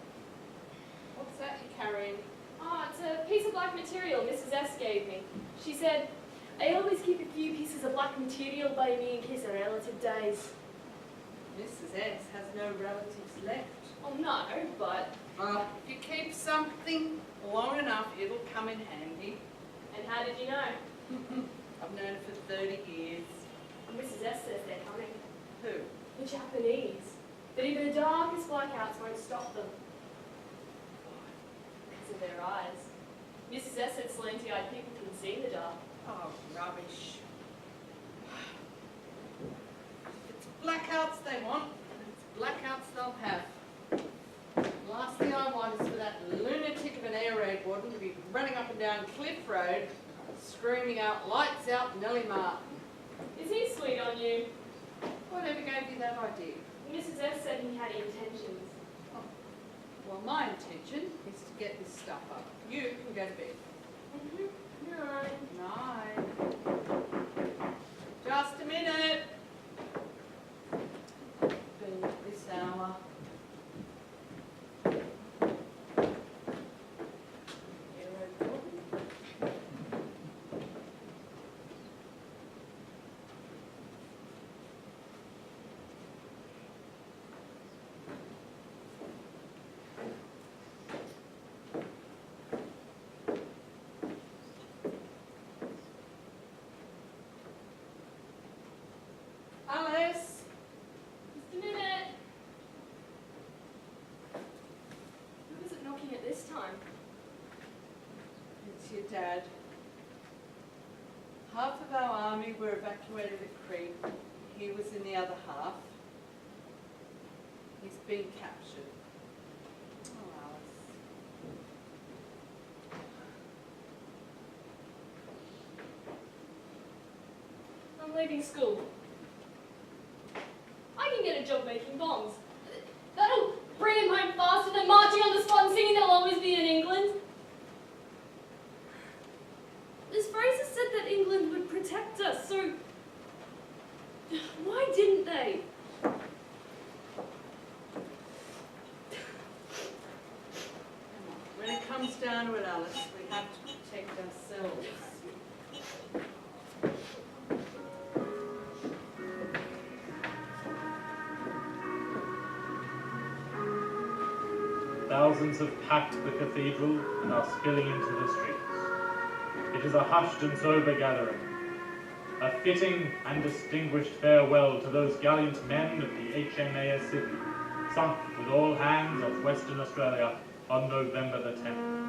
What's that you're carrying? Oh, it's a piece of black material Mrs. S gave me. She said, I always keep a few pieces of black material by me in case of relative dies. Mrs. S has no relatives left. Oh no, but... Well, if you keep something long enough, it'll come in handy. And how did you know? I've known her for 30 years. Mrs. S says they're coming. Who? The Japanese. But even the darkest blackouts won't stop them. Because of their eyes. Mrs. S said slanty-eyed people can see in the dark. Oh, rubbish. If it's blackouts they want, it's blackouts they'll have. The last thing I want is for that lunatic of an air raid warden to be running up and down Cliff Road, screaming out, lights out, Nellie Martin. Is he sweet on you? Whatever gave you that idea? Mrs. S said he had intentions. Oh. Well, my intention is to get this stuff up. You can go to bed. No. Night. Just a minute. Been at this hour. Alice. Just a minute. Who was it knocking at this time? It's your dad. Half of our army were evacuated at Crete. He was in the other half. He's been captured. Oh, Alice. I'm leaving school. I can get a job making bombs. That'll bring him home faster than marching on the spot and singing There'll Always Be in England. Miss Fraser said that England would protect us, so why didn't they? When it comes down to it, Alice, we have to protect ourselves. Thousands have packed the cathedral and are spilling into the streets. It is a hushed and sober gathering, a fitting and distinguished farewell to those gallant men of the HMAS Sydney, sunk with all hands off Western Australia on November the 10th.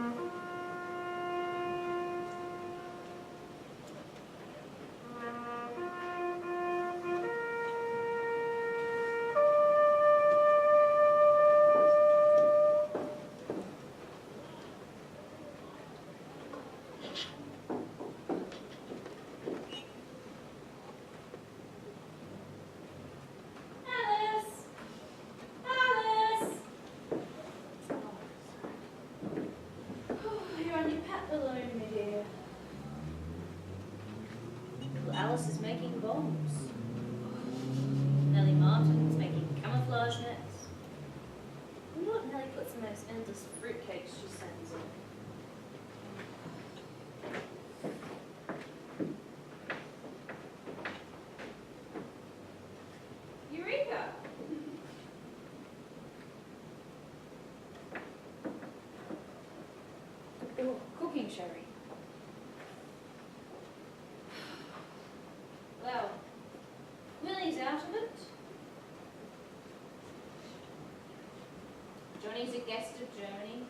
Johnny's a guest of Germany.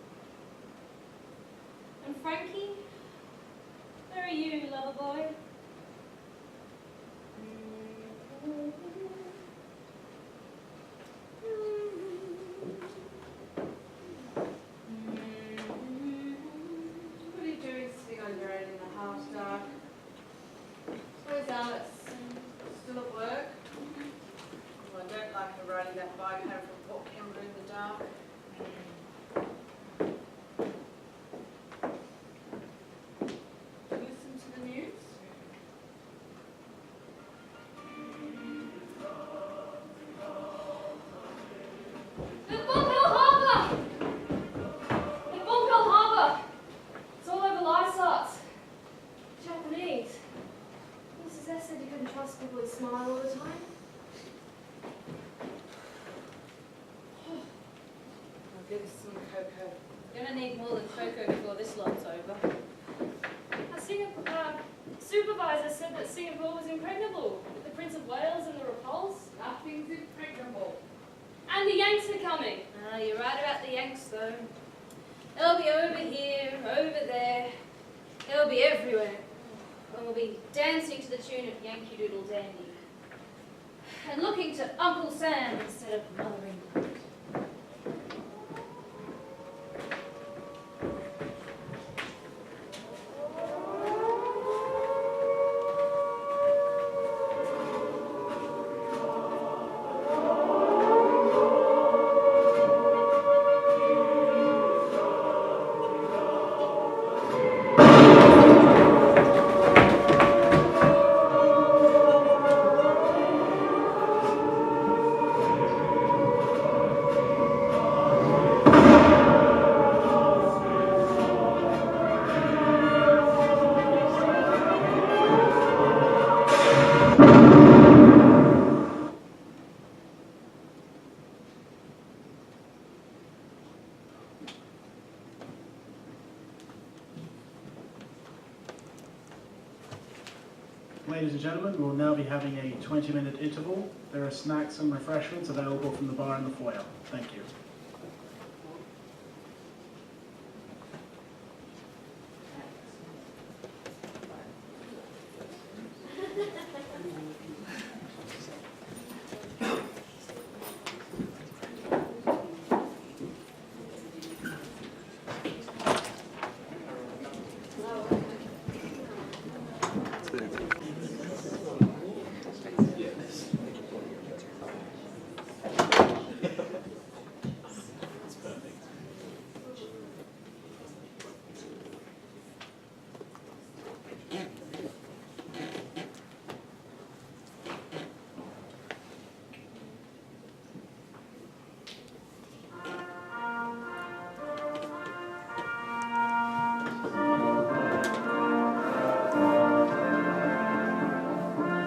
And Frankie, where are you, lover boy? What are you doing sitting on your own in the half dark? Where's Alice? Still at work? Well, I don't like her riding that bike home from Port Kembla in the dark. Listen to the news? The Bunkell Harbour! The Bunkell Harbour! It's all over Lysarts. Japanese. Mrs. S said you couldn't trust people who smile all the time. I'll give us some cocoa. You're gonna need more than cocoa before this lot's over. Our supervisor said that Singapore was impregnable, with the Prince of Wales and the Repulse. Nothing's impregnable. And the Yanks are coming. You're right about the Yanks, though. They'll be over here, over there. They'll be everywhere. And we'll be dancing to the tune of Yankee Doodle Dandy. And looking to Uncle Sam instead of Mother England. Ladies and gentlemen, we will now be having a 20-minute interval. There are snacks and refreshments available from the bar in the foyer. Thank you.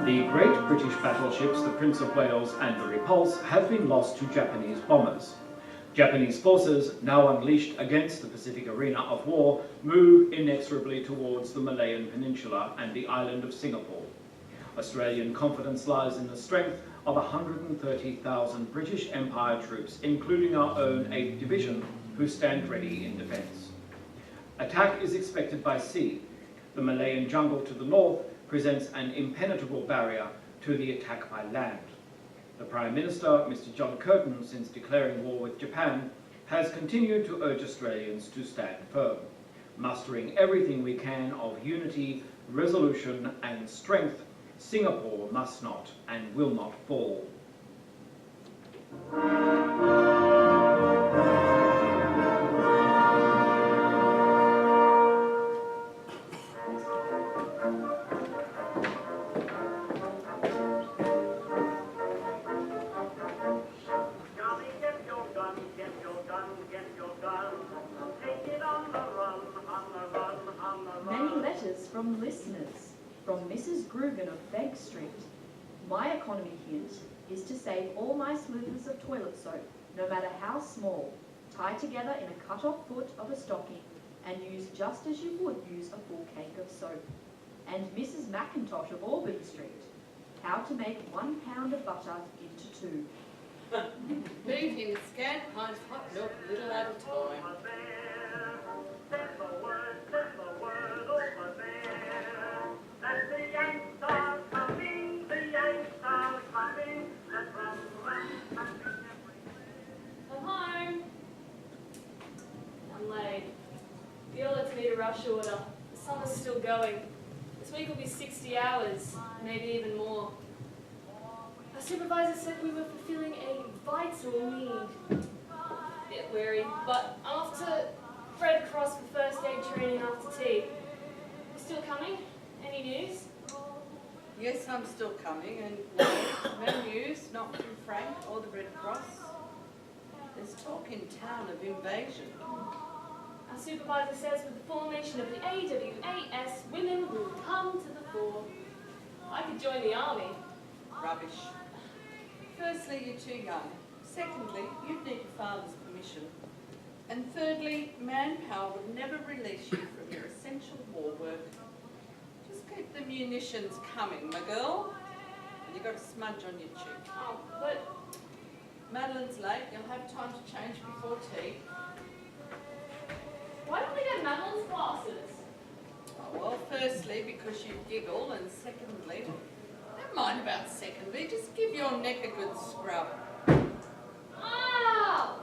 The great British battleships, the Prince of Wales and the Repulse, have been lost to Japanese bombers. Japanese forces, now unleashed against the Pacific arena of war, move inexorably towards the Malayan Peninsula and the island of Singapore. Australian confidence lies in the strength of 130,000 British Empire troops, including our own 8th Division, who stand ready in defence. Attack is expected by sea. The Malayan jungle to the north presents an impenetrable barrier to the attack by land. The Prime Minister, Mr. John Curtin, since declaring war with Japan, has continued to urge Australians to stand firm, mustering everything we can of unity, resolution and strength. Singapore must not and will not fall. Many letters from listeners, from Mrs. Grugan of Begg Street. My economy hint is to save all my slivers of toilet soap, no matter how small, tie together in a cut-off foot of a stocking and use just as you would use a full cake of soap. And Mrs. McIntosh of Albany Street, how to make 1 pound of butter into 2. Beef in scant pints hot milk a little at a time. I'm home. I'm late. The audits need a rush order. The summer's still going. This week will be 60 hours, maybe even more. Our supervisor said we were fulfilling a vital need. Bit weary, but I'm off to Red Cross for first aid training after tea. You still coming? Any news? Yes, I'm still coming, and no news, not from Frank or the Red Cross. There's talk in town of invasion. Our supervisor says with the formation of the AWAS, women will come to the fore. I could join the army. Rubbish. Firstly, you're too young. Secondly, you'd need your father's permission. And thirdly, manpower would never release you from your essential war work. Just keep the munitions coming, my girl. And you've got a smudge on your cheek. Oh, but Madeline's late. You'll have time to change before tea. why don't we go to Madeline's classes? Oh, well, firstly, because you giggle, and secondly, don't mind about secondly, just give your neck a good scrub. Ow!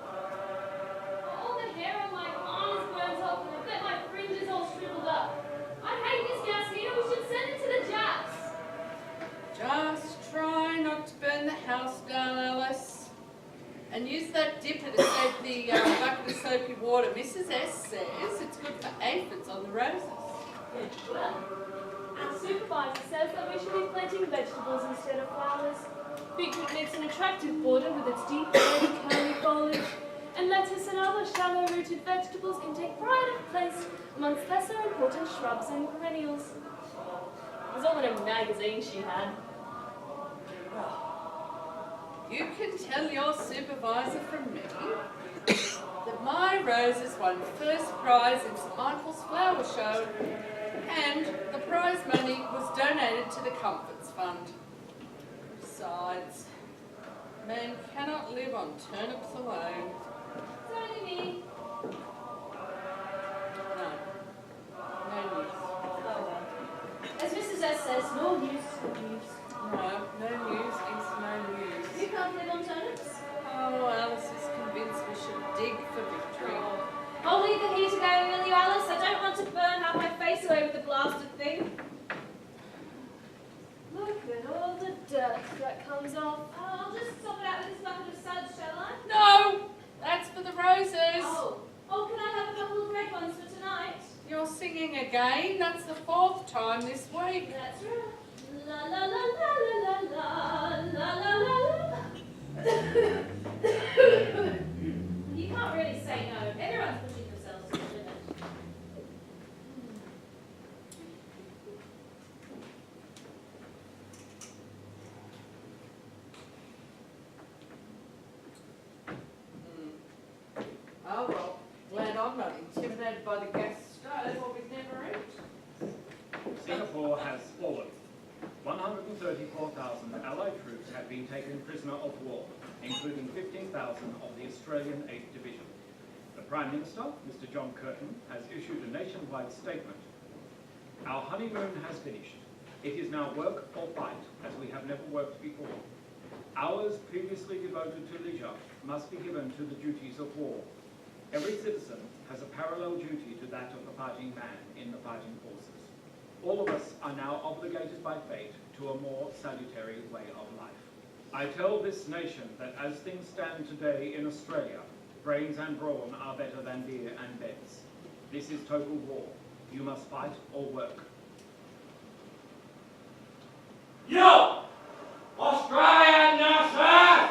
All the hair on my arm is burnt off, and I bet my fringe is all shriveled up. I hate this gas heater. We should send it to the Japs. Just try not to burn the house down, Alice. And use that dipper to soak the bucket of soapy water. Mrs. S says it's good for aphids on the roses. Well, our supervisor says that we should be planting vegetables instead of flowers. Beetroot makes an attractive border with its deep red curly foliage, and lettuce and other shallow-rooted vegetables can take pride of place amongst lesser important shrubs and perennials. It was all in a magazine she had. You can tell your supervisor from me that my roses won first prize in St Michael's Flower Show, and the prize money was donated to the Comforts Fund. Besides, man cannot live on turnips alone. It's only me. No news. As Mrs. S says, no news is good news. No news is no news. You can't live on turnips? Oh, Alice is convinced we should dig for victory. I'll leave the heater going, will you, Alice? I don't want to burn half my face away with the blasted thing. Look at all the dirt that comes off. I'll just stop it out with this bucket of suds, shall I? No! That's for the roses. Oh, can I have a couple of red ones for tonight? You're singing again. That's the 4th time this week. That's right. La la la la la la la la la la. You can't really say no. Everyone's pushing themselves to the limit. Oh well, glad I'm not intimidated by the gas stove or we'd never eat. Singapore has fallen. 134,000 Allied troops have been taken prisoner of war, including 15,000 of the Australian 8th Division. The Prime Minister, Mr. John Curtin, has issued a nationwide statement. Our honeymoon has finished. It is now work or fight, as we have never worked before. Hours previously devoted to leisure must be given to the duties of war. Every citizen has a parallel duty to that of the fighting man in the fighting forces. All of us are now obligated by fate to a more salutary way of life. I tell this nation that as things stand today in Australia, brains and brawn are better than beer and beds. This is total war. You must fight or work. Yo! Australia now, sir!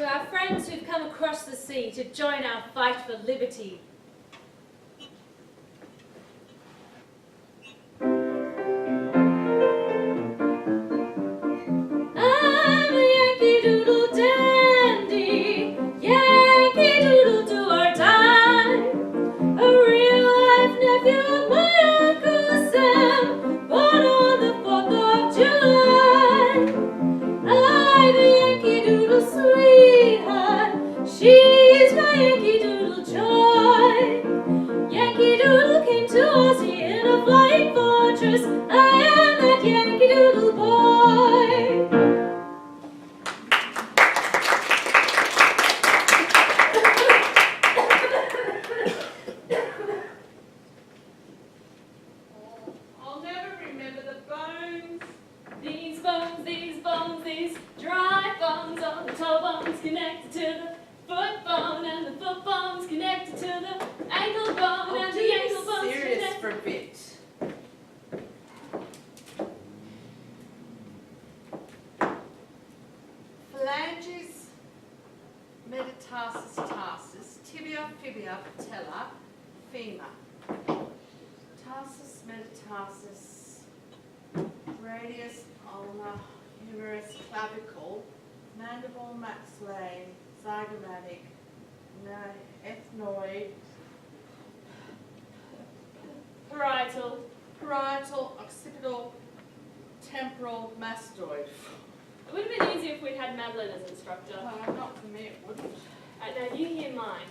to our friends who've come across the sea to join our fight for liberty. I'm a Yankee Doodle dandy, Yankee Doodle do or die. A real-life nephew of my Uncle Sam, born on the 4th of July. I'm a Yankee Doodle sweetheart, she's my Yankee Doodle joy. Yankee Doodle came to Aussie in a flying fortress, I am that Yankee Doodle boy. I'll never remember the bones. These bones, these dry bones, all the toe bones connected to the foot bone, and the foot bones connected to the ankle bone, and the ankle bones serious connected. for a bit. Phalanges, metatarsus, tarsus, tibia, fibia, patella, femur. Tarsus, metatarsus, radius, ulna, humerus, clavicle, mandible, maxillae, zygomatic, ethnoid, Parietal. parietal, occipital, temporal, mastoid. It would have been easier if we'd had Madeline as instructor. Not for me, it wouldn't. Now you hear mine.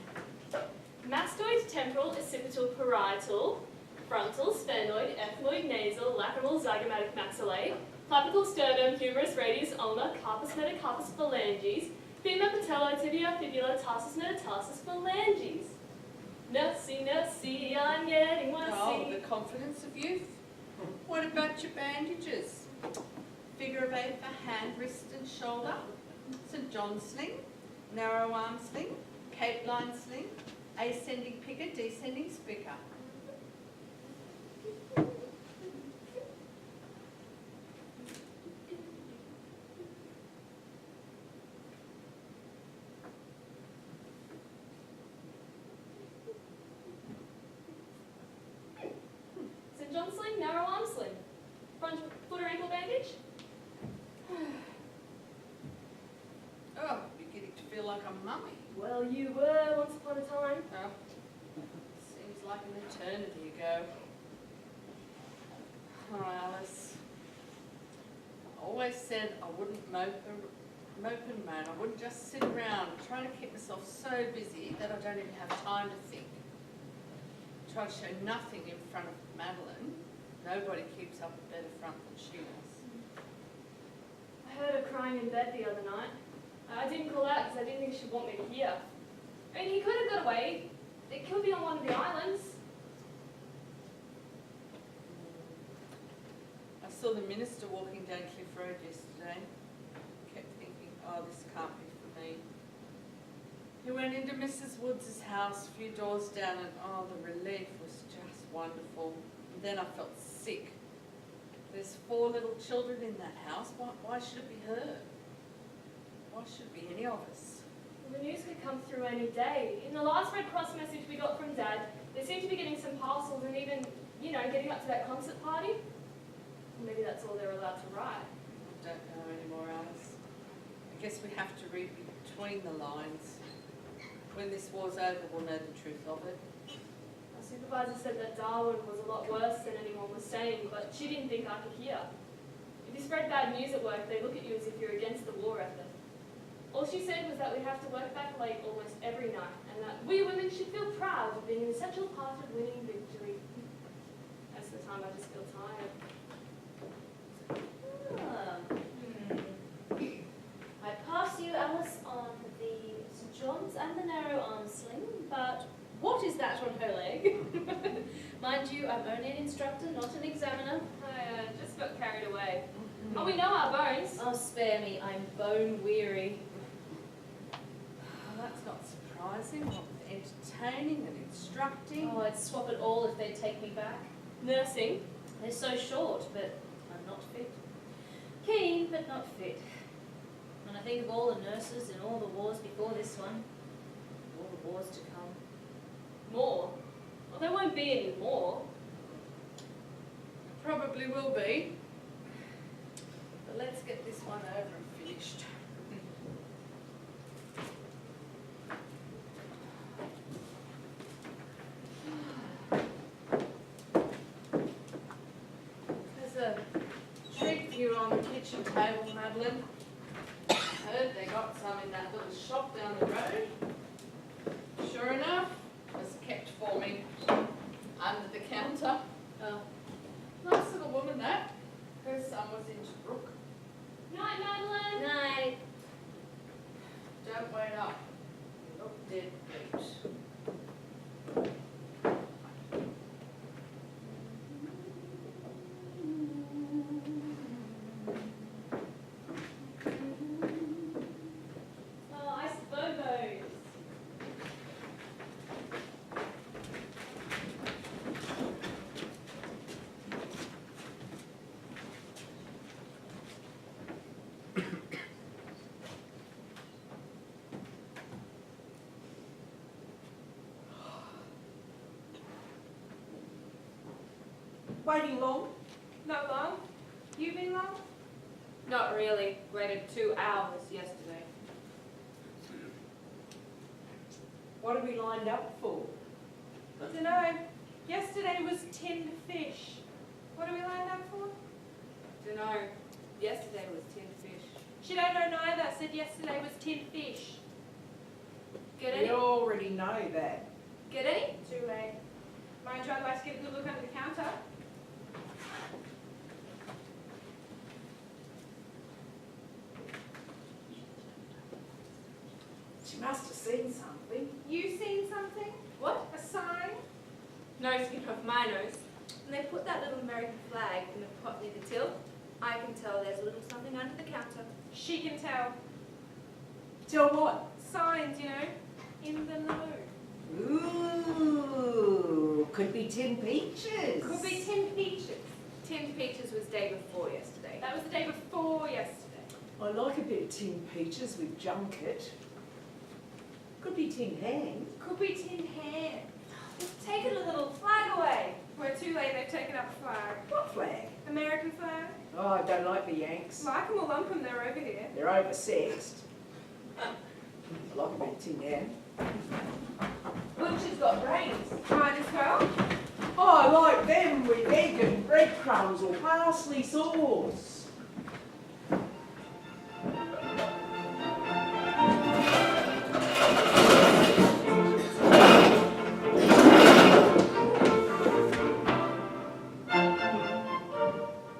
Mastoid, temporal, occipital, parietal, frontal, sphenoid, ethmoid, nasal, lacrimal, zygomatic, maxillae, clavicle, sternum, humerus, radius, ulna, carpus, metacarpus, phalanges, femur, patella, tibia, fibula, tarsus, metatarsus, phalanges. Nursey, I'm getting Oh, wussy. the confidence of youth. What about your bandages? Figure of 8 for hand, wrist and shoulder. St. John sling, narrow arm sling, cape line sling, ascending picker, descending spicker. St. John sling, narrow arm sling. Front foot or ankle bandage? Oh, beginning to feel like a mummy. Well, you were once upon a time. Oh, seems like an eternity ago. Oh, Alice. I always said I wouldn't mope and moan. I wouldn't just sit around trying to keep myself so busy that I don't even have time to think. Try to show nothing in front of Madeline. Nobody keeps up a better front than she does. I heard her crying in bed the other night. I didn't call out because I didn't think she'd want me to hear. I mean, he could have got away. It could be on one of the islands. I saw the minister walking down Cliff Road yesterday. Kept thinking, oh, this can't be for me. He went into Mrs. Woods' house a few doors down and oh, the relief was just wonderful. And then I felt sick. There's 4 little children in that house. Why should it be her? Why should it be any of us? Well, the news could come through any day. In the last Red Cross message we got from Dad, they seem to be getting some parcels and even, getting up to that concert party. Maybe that's all they're allowed to write. I don't know anymore, Alice. I guess we have to read between the lines. When this war's over, we'll know the truth of it. Our supervisor said that Darwin was a lot worse than anyone was saying, but she didn't think I could hear. If you spread bad news at work, they look at you as if you're against the war effort. All she said was that we have to work back late almost every night, and that we women should feel proud of being an essential part of winning victory. Most of the time I just feel tired. I pass you, Alice, on the St. John's and the narrow arm sling, but what is that on her leg? Mind you, I'm only an instructor, not an examiner. I just got carried away. Oh, we know our bones. Oh, spare me, I'm bone weary. Well, that's not surprising. What with entertaining and instructing. Oh, I'd swap it all if they'd take me back. Nursing. They're so short, but I'm not fit. Keen, but not fit. When I think of all the nurses and all the wars before this one, all the wars to come. More? Well, there won't be any more. Probably will be. But let's get this one over and finished. There's a treat for you on the kitchen table, Madeline. I heard they got some in that little shop down the road. Sure enough, it was kept for me under the counter. Nice little woman, that. Her son was in Brook. Night, Madeline. Night. Don't wait up. You look dead beat. Oh, I suppose. Waiting long? Not long. You been long? Not really. Waited 2 hours yesterday. What are we lined up for? Dunno. Yesterday was tinned fish. What are we lined up for? Dunno. Yesterday was tinned fish. She don't know neither. Said yesterday was tinned fish. Get We any? already know that. Get any? Too late. Mind you, I'd like to get a good look under the counter. She must have seen something. You seen something? What? A sign? No skin off my nose. And they put that little American flag in the pot near the till. I can tell there's a little something under the counter. She can tell. Tell what? Signs, you know, in the know. Ooh, could be tin peaches. Could be tinned peaches. Tinned peaches was day before yesterday. That was the day before yesterday. I like a bit of tin peaches with junket. Could be tin ham. Could be tinned ham. They've taken a little flag away. We're too late, they've taken up the flag. What flag? American flag? Oh, I don't like the Yanks. Like them or lump them, they're over here. They're oversexed. I like a bit of tin ham. Butcher's got brains. Might as well. Oh, I like them with egg and breadcrumbs or parsley sauce.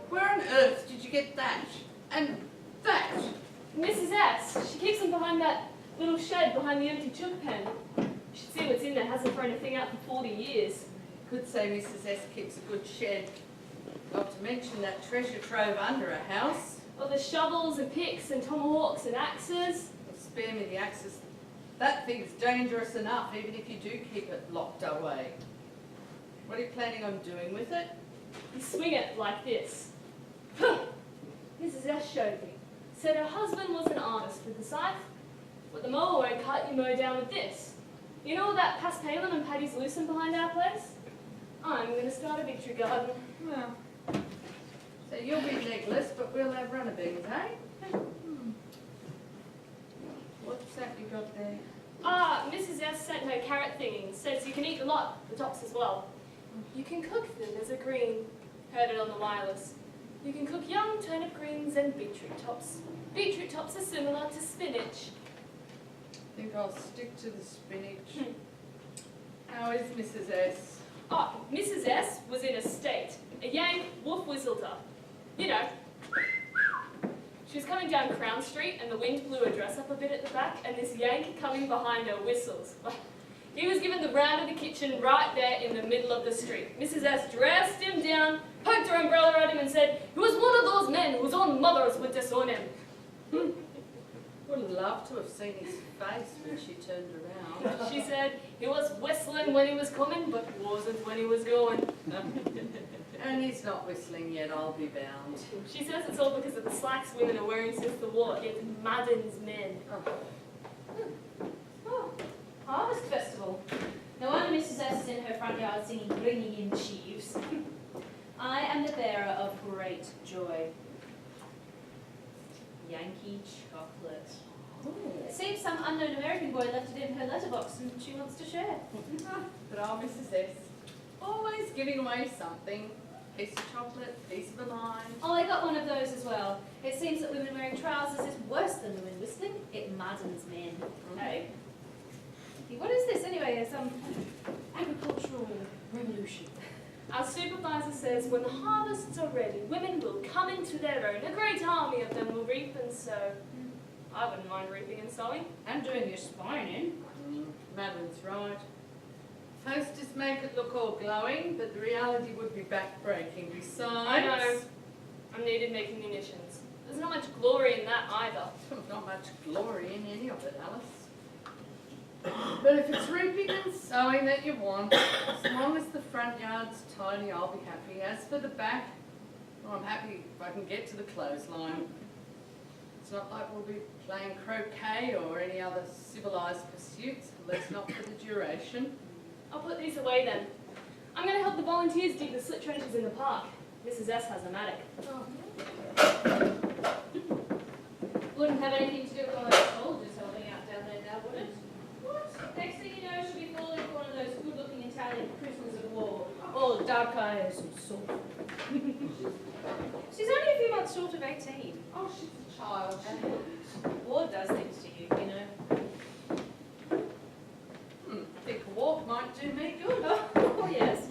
Where on earth did you get that? And that? Mrs. S. She keeps them behind that little shed behind the empty chook pen. You should see what's in there. Hasn't thrown a thing out for 40 years. Could say Mrs. S keeps a good shed. Not to mention that treasure trove under her house. All the shovels and picks and tomahawks and axes. Well, spare me the axes. That thing's dangerous enough, even if you do keep it locked away. What are you planning on doing with it? You swing it like this. Mrs. S showed me. Said her husband was an artist with the scythe. What the mower won't cut, you mow down with this. You know all that paspalum and Paddy's lucerne behind our place? I'm going to start a victory garden. Well, so you'll be legless, but we'll have runner beans, eh? What's that you got there? Mrs. S sent her carrot thingies. Says you can eat the lot, the tops as well. You can cook them as a green. Heard it on the wireless. You can cook young turnip greens and beetroot tops. Beetroot tops are similar to spinach. I think I'll stick to the spinach. How is Mrs. S? Oh, Mrs. S was in a state. A yank wolf whistled her. You know. She was coming down Crown Street and the wind blew her dress up a bit at the back and this yank coming behind her whistles. He was given the round of the kitchen right there in the middle of the street. Mrs. S dressed him down, poked her umbrella at him and said, he was one of those men whose own mothers would disown him. Would have loved to have seen his face when she turned around. She said he was whistling when he was coming, but wasn't when he was going. And he's not whistling yet, I'll be bound. She says it's all because of the slacks women are wearing since the war. It maddens men. Oh, Harvest Festival. No wonder Mrs. S is in her front yard singing Bringing in Sheaves. I am the bearer of great joy. Yankee chocolate. It seems some unknown American boy left it in her letterbox and she wants to share. But our Mrs. S, always giving away something. Piece of chocolate, piece of a lime. Oh, I got one of those as well. It seems that women wearing trousers is worse than women whistling. It maddens men. Hey. What is this anyway? Some agricultural revolution. Our supervisor says when the harvests are ready, women will come into their own. A great army of them will reap and sow. I wouldn't mind reaping and sowing. And doing your spining. Madeline's right. Posters make it look all glowing, but the reality would be backbreaking. Besides... I know. I'm needed making munitions. There's not much glory in that either. Not much glory in any of it, Alice. But if it's reaping and sowing that you want, as long as the front yard's tidy, I'll be happy. As for the back, well, I'm happy if I can get to the clothesline. It's not like we'll be playing croquet or any other civilised pursuits, at least not for the duration. I'll put these away then. I'm going to help the volunteers dig the slit trenches in the park. Mrs. S has a mattock. Wouldn't have anything to do with all those soldiers helping out down there now, would it? What? Next thing you know, she'll be falling for one of those good-looking Italian prisoners of war. All dark eyes and so forth. She's only a few months short of 18. Oh, she's a child. War does things to you, you know. Think a walk might do me good. Oh, yes.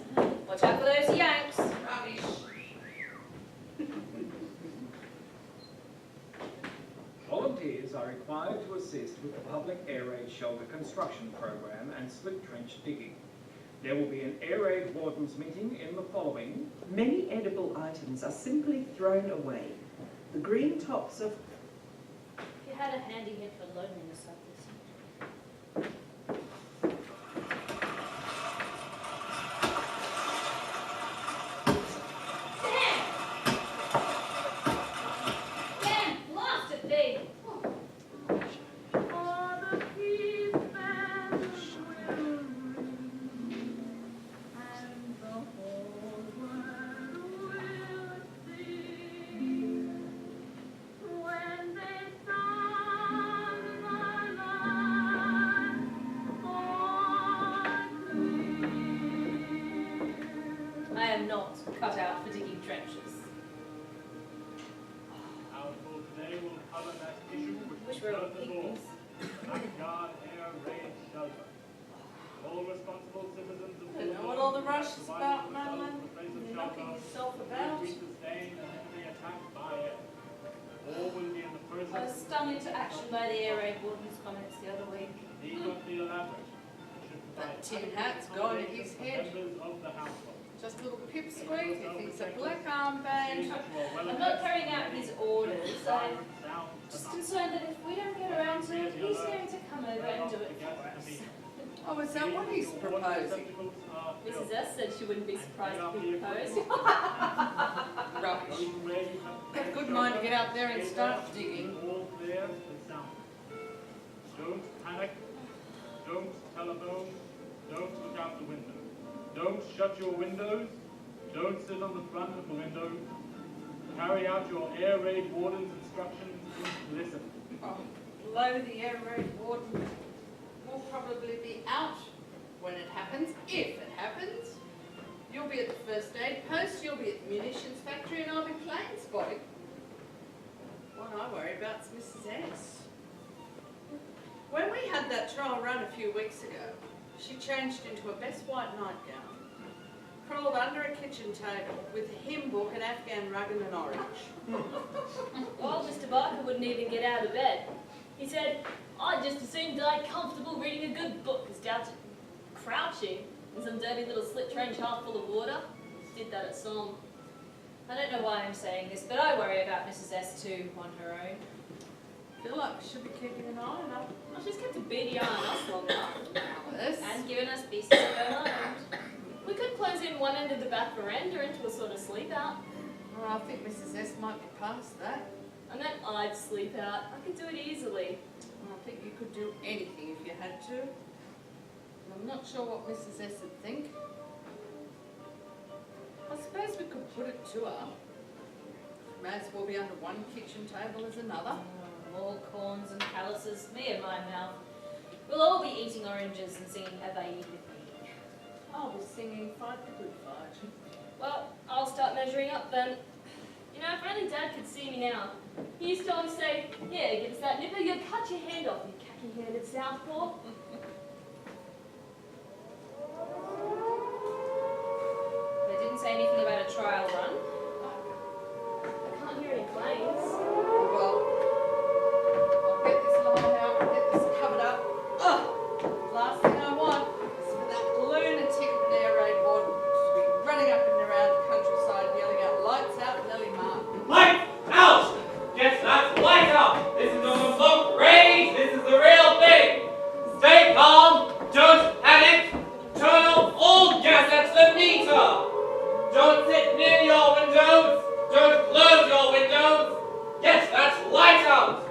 Watch out for those Yanks. Rubbish. Volunteers are required to assist with the public air raid shelter construction program and slit trench digging. There will be an air raid wardens meeting in the following. Many edible items are simply thrown away. The green tops of... If you had a handy hint for loneliness like this. Cut out for digging trenches. Our for today will cover that issue which we're all concerns us all. The backyard air raid shelter. All responsible citizens of I don't know what all the rush is about, Madeline. You're knocking yourself about. We sustain an enemy attack by air. All will be in the first. I was stung into action by the air raid warden's comments the other week. Need not be elaborate. That tin hat's gone to his head. Members of the household. Just a little pipsqueak, he thinks a black armband. I'm not carrying out his orders. I'm just concerned that if we don't get around to it, he's going to come over and do it for us. Oh, is that what he's proposing? Mrs. S said she wouldn't be surprised if he proposed. Rubbish. Got a good mind to get out there and start digging. All clear and sound. Don't panic. Don't telephone. Don't look out the window. Don't shut your windows. Don't sit on the front of the window. Carry out your air raid warden's instructions. Listen. Oh, below the air raid warden will probably be out when it happens, if it happens. You'll be at the first aid post, you'll be at the munitions factory, and I'll be plane spotting. What I worry about is Mrs. S. When we had that trial run a few weeks ago, she changed into a best white nightgown, crawled under a kitchen table with a hymn book, an Afghan rug and an orange. Well, Mr. Barker wouldn't even get out of bed. He said, I'd just as soon die comfortable reading a good book as down to crouching in some dirty little slit trench half full of water. Did that at Somme. I don't know why I'm saying this, but I worry about Mrs. S too on her own. Feel like we should be keeping an eye on her. Well, she's kept a beady eye on us long enough. Alice. And given us pieces of her mind. We could close in one end of the back veranda into a sort of sleep out. Well, I think Mrs. S might be past that. And then I'd sleep out. I could do it easily. I think you could do anything if you had to. I'm not sure what Mrs. S would think. I suppose we could put it to her. May as well be under one kitchen table as another. More corns and palaces, me and my mouth. We'll all be eating oranges and singing Have I Eat With Me. I'll be singing Fight the Good Fight. Well, I'll start measuring up then. You know, if only Dad could see me now. He used to always say, yeah, give us that nipper, you'll cut your hand off, you khaki-handed southpaw. They didn't say anything about a trial run. I can't hear any planes. Well, I'll get this line out, get this covered up. Oh, last thing I want is for that lunatic of an air raid warden to be running up and around the countryside yelling out, lights out, Nellie Martin. Lights out! Yes, that's lights out! This is no smoke raid! This is the real thing! Stay calm! Don't panic! Turn off all gas at the meter! Don't sit near your windows! Don't close your windows! Yes, that's lights out!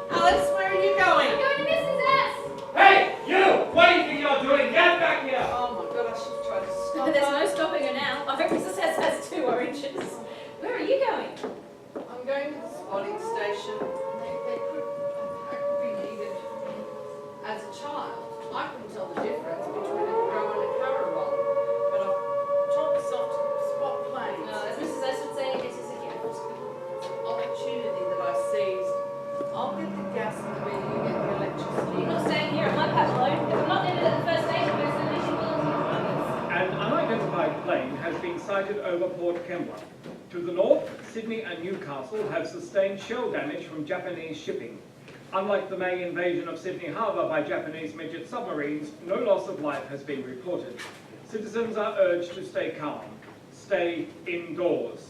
Alice, where are you going? I'm going to Mrs. S! Hey, you! What do you think you're doing? Get back here! Oh my god, I should try to stop There's her. no stopping her now. I hope Mrs. S has 2 oranges. Where are you going? I'm going to the spotting station. I could be needed. As a child, I couldn't tell the difference between a crow and a carrawall, but I've taught myself to spot planes. No, as Mrs. S would say, it is a gift. Opportunity that I seized. I'll get the gas and the meter, you get the electricity. You're not staying here at my patch alone. If I'm not in it at the first station, there's an issue with An unidentified plane has been sighted over Port Kembla. To the north, Sydney and Newcastle have sustained shell damage from Japanese shipping. Unlike the May invasion of Sydney Harbour by Japanese midget submarines, no loss of life has been reported. Citizens are urged to stay calm. Stay indoors.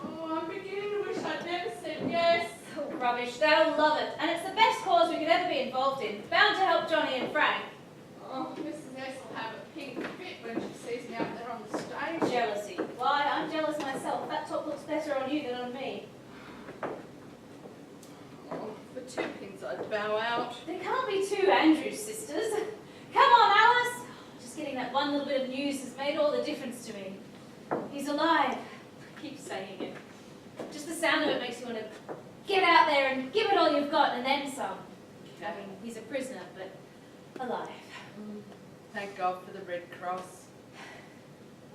Oh, I'm beginning to wish I'd never said yes. Oh, rubbish. They'll love it. And it's the best cause we could ever be involved in. Bound to help Johnny and Frank. Oh, Mrs. S will have a pink fit when she sees me out there on the stage. Jealousy. Why, I'm jealous myself. That top looks better on you than on me. Oh, for 2 pins I'd bow out. There can't be 2 Andrews sisters. Come on, Alice. Just getting that one little bit of news has made all the difference to me. He's alive. I keep saying it. Just the sound of it makes you want to get out there and give it all you've got and then some. I mean, he's a prisoner, but alive. Thank God for the Red Cross.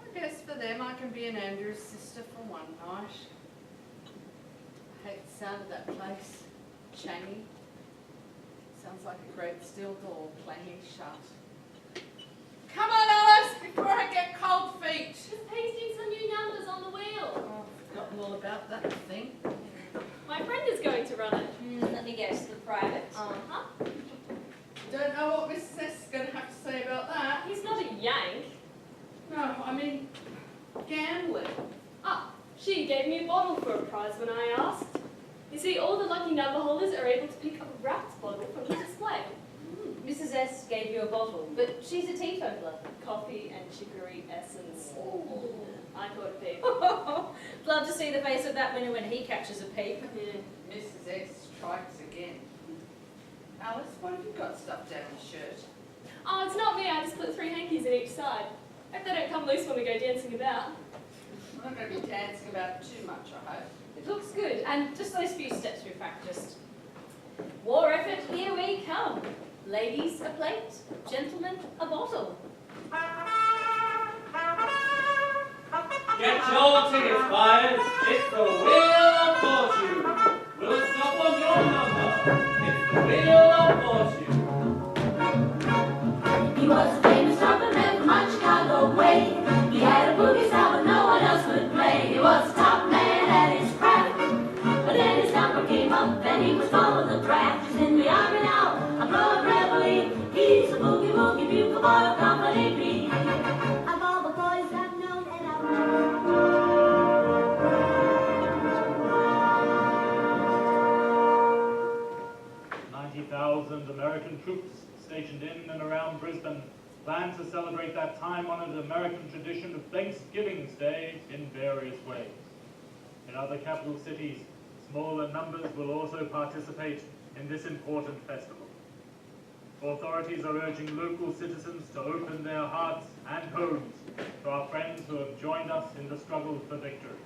I guess for them I can be an Andrews sister for one night. I hate the sound of that place. Changy. Sounds like a great steel door clanging shut. Come on, Alice, before I get cold feet. Just pasting some new numbers on the wheel. Oh, I've forgotten all about that thing. My friend is going to run it. Let me guess, the private. Uh-huh. Don't know what Mrs. S is going to have to say about that. He's not a Yank. No, I mean, gambling. Ah, she gave me a bottle for a prize when I asked. You see, all the lucky number holders are able to pick up a wrapped bottle from the display. Mrs. S gave you a bottle, but she's a teetotaler. Coffee and chicory essence. Oh. I thought it big. Love to see the face of that winner when he catches a peep. Yeah. Mrs. S strikes again. Alice, what have you got stuffed down your shirt? Oh, it's not me. I just put 3 hankies in each side. Hope they don't come loose when we go dancing about. I'm not going to be dancing about too much, I hope. It looks good, and just those few steps we practiced. War effort, here we come. Ladies, a plate. Gentlemen, a bottle. Get your tickets, buyers. It's the Wheel of Fortune. Will it stop on your number? It's the Wheel of Fortune. He was a famous trumpet man from my Chicago way. He had a boogie style but no one else could play. He was a top man at his craft. But then his number came up and he was following the draft. He's in the army now, a blowing reveille. He's a boogie woogie bugle boy of Company B. Of all the boys I've known and I've known. 90,000 American troops stationed in and around Brisbane plan to celebrate that time-honored American tradition of Thanksgiving's Day in various ways. In other capital cities, smaller numbers will also participate in this important festival. Authorities are urging local citizens to open their hearts and homes to our friends who have joined us in the struggle for victory.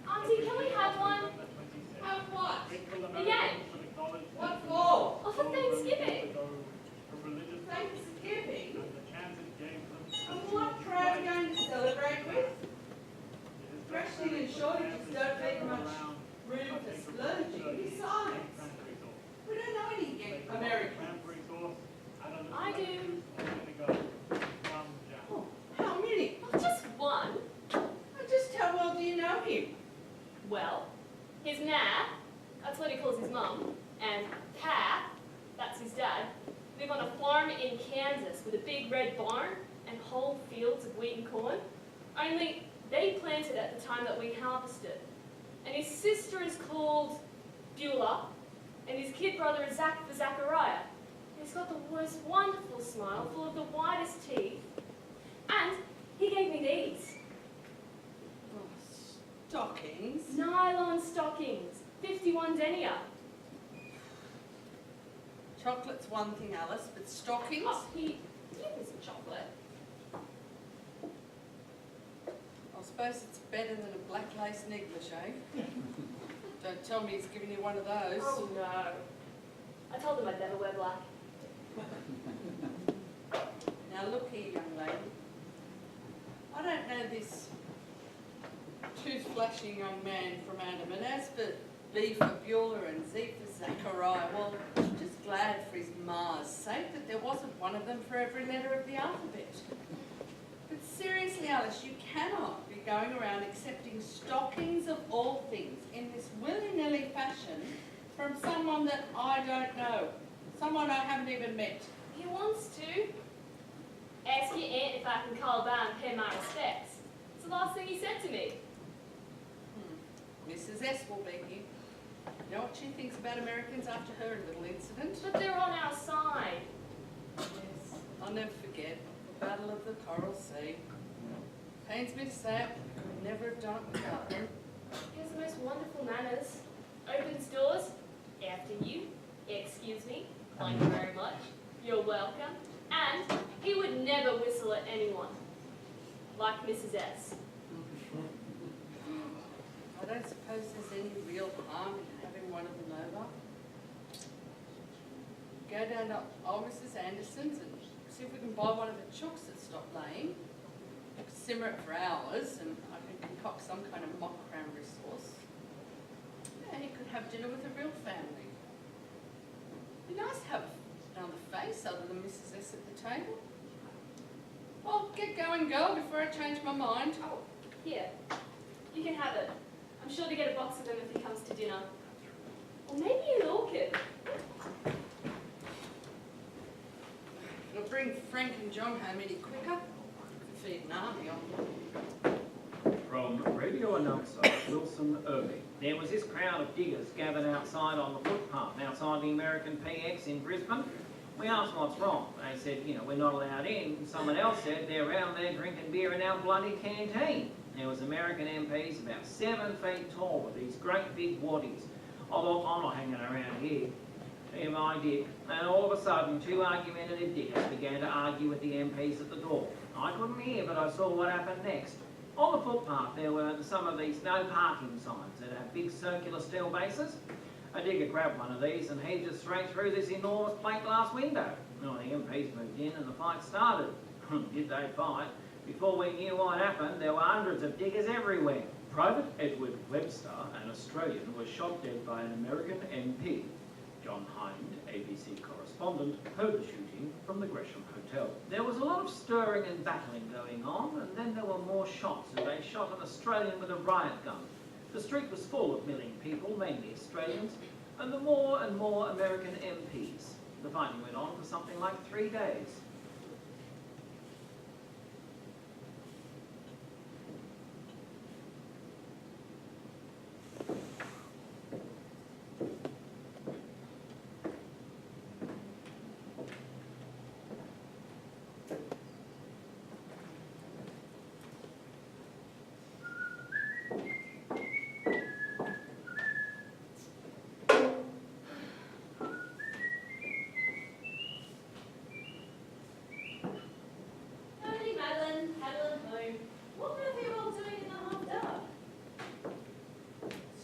Auntie, can we have one? Have what? A yank. What for? Oh, for Thanksgiving. Thanksgiving? And what crowd are you going to celebrate with? Rationing and shortages don't leave much room for splurging. Besides, we don't know any Americans. I do. Oh, how many? Oh, just one. Just how well do you know him? Well, his Nat, that's what he calls his mum, and Pa, that's his dad, live on a farm in Kansas with a big red barn and whole fields of wheat and corn. Only they planted at the time that we harvested. And his sister is called Beulah, and his kid brother is Zachariah. And he's got the most wonderful smile, full of the whitest teeth. And he gave me these. Stockings? Nylon stockings, 51 denier. Chocolate's one thing, Alice, but stockings? Oh, he gave me some chocolate. I suppose it's better than a black lace negligee. Don't tell me he's given you one of those. Oh no. I told him I'd never wear black. Now look here, young lady. I don't know this tooth-flashing young man from Adam, and as for B for Beulah and Z for Zachariah, well, I'm just glad for his ma's sake that there wasn't one of them for every letter of the alphabet. But seriously, Alice, you cannot be going around accepting stockings of all things in this willy-nilly fashion from someone that I don't know, someone I haven't even met. He wants to. Ask your aunt if I can call by and pay my respects. It's the last thing he said to me. Mrs. S will be here. You know what she thinks about Americans after her little incident? But they're on our side. Yes, I'll never forget the Battle of the Coral Sea. Pains me to say it, could never have done it without them. He has the most wonderful manners. Opens doors. After you. Excuse me. Thank you very much. You're welcome. And he would never whistle at anyone. Like Mrs. S. I don't suppose there's any real harm in having one of them over. Go down to old Mrs. Anderson's and see if we can buy one of the chooks that stopped laying. Simmer it for hours and I can concoct some kind of mock cranberry sauce. Yeah, he could have dinner with a real family. It'd be nice to have another face other than Mrs. S at the table. Well, get going, girl, before I change my mind. Oh, here. You can have it. I'm sure to get a box of them if he comes to dinner. Or maybe an orchid. It'll bring Frank and John home any quicker. Feed an army on. From radio announcer Wilson Irving. There was this crowd of diggers gathered outside on the footpath outside the American PX in Brisbane. We asked what's wrong. They said, we're not allowed in. Someone else said they're around there drinking beer in our bloody canteen. There was American MPs about 7 feet tall with these great big waddies. Oh, look, I'm not hanging around here. Here I did. And all of a sudden, 2 argumentative diggers began to argue with the MPs at the door. I couldn't hear, but I saw what happened next. On the footpath, there were some of these no parking signs that have big circular steel bases. A digger grabbed one of these and heaved it straight through this enormous plate glass window. Well, the MPs moved in and the fight started. Did they fight? Before we knew what happened, there were hundreds of diggers everywhere. Private Edward Webster, an Australian, was shot dead by an American MP. John Hind, ABC correspondent, heard the shooting from the Gresham Hotel. There was a lot of stirring and battling going on, and then there were more shots, and they shot an Australian with a riot gun. The street was full of milling people, mainly Australians, and the more and more American MPs. The fighting went on for something like 3 days.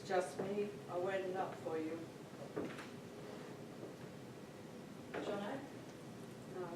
Just me. I waited up for you. Jono? No.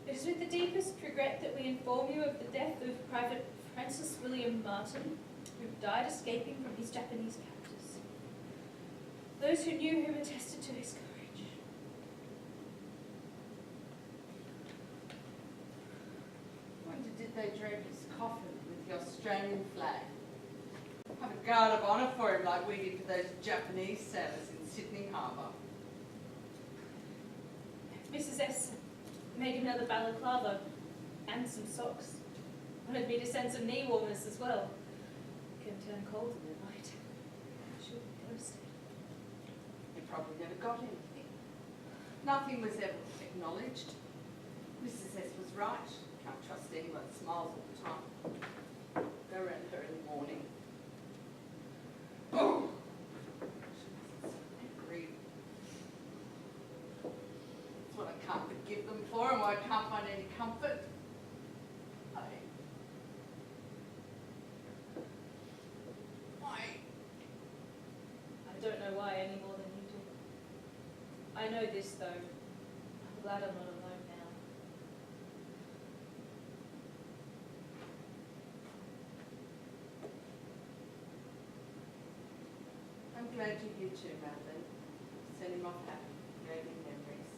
It is with the deepest regret that we inform you of the death of Private Francis William Martin, who died escaping from his Japanese captors. Those who knew him attested to his courage. Wonder did they drape his coffin with the Australian flag? Have a guard of honour for him like we did for those Japanese sailors in Sydney Harbour. Mrs. S. made him another balaclava and some socks. Wanted me to send some knee warmers as well. Can turn cold in the night. She'll be toasted. He probably never got anything. Nothing was ever acknowledged. Mrs. S was right. Can't trust anyone that smiles all the time. Go around her in the morning. Oh! She was so angry. That's what I can't forgive them for and why I can't find any comfort. I don't know why any more than you do. I know this though. I'm glad I'm not alone now. I'm glad you're here too, Madeline. Send him off happy. Gave him memories.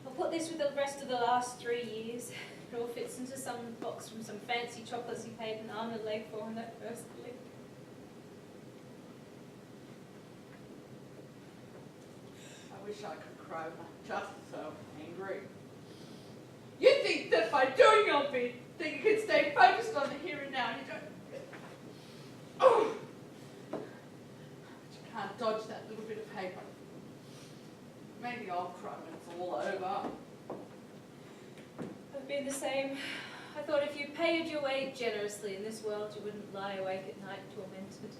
I'll put this with the rest of the last 3 years. It all fits into some box from some fancy chocolates you paid an arm and leg for on that first lick. I wish I could cry, but I'm just so angry. You think that by doing your bit, that you can stay focused on the here and now, and you don't... Oh! But you can't dodge that little bit of paper. Maybe I'll cry when it's all over. I've been the same. I thought if you paid your way generously in this world, you wouldn't lie awake at night tormented.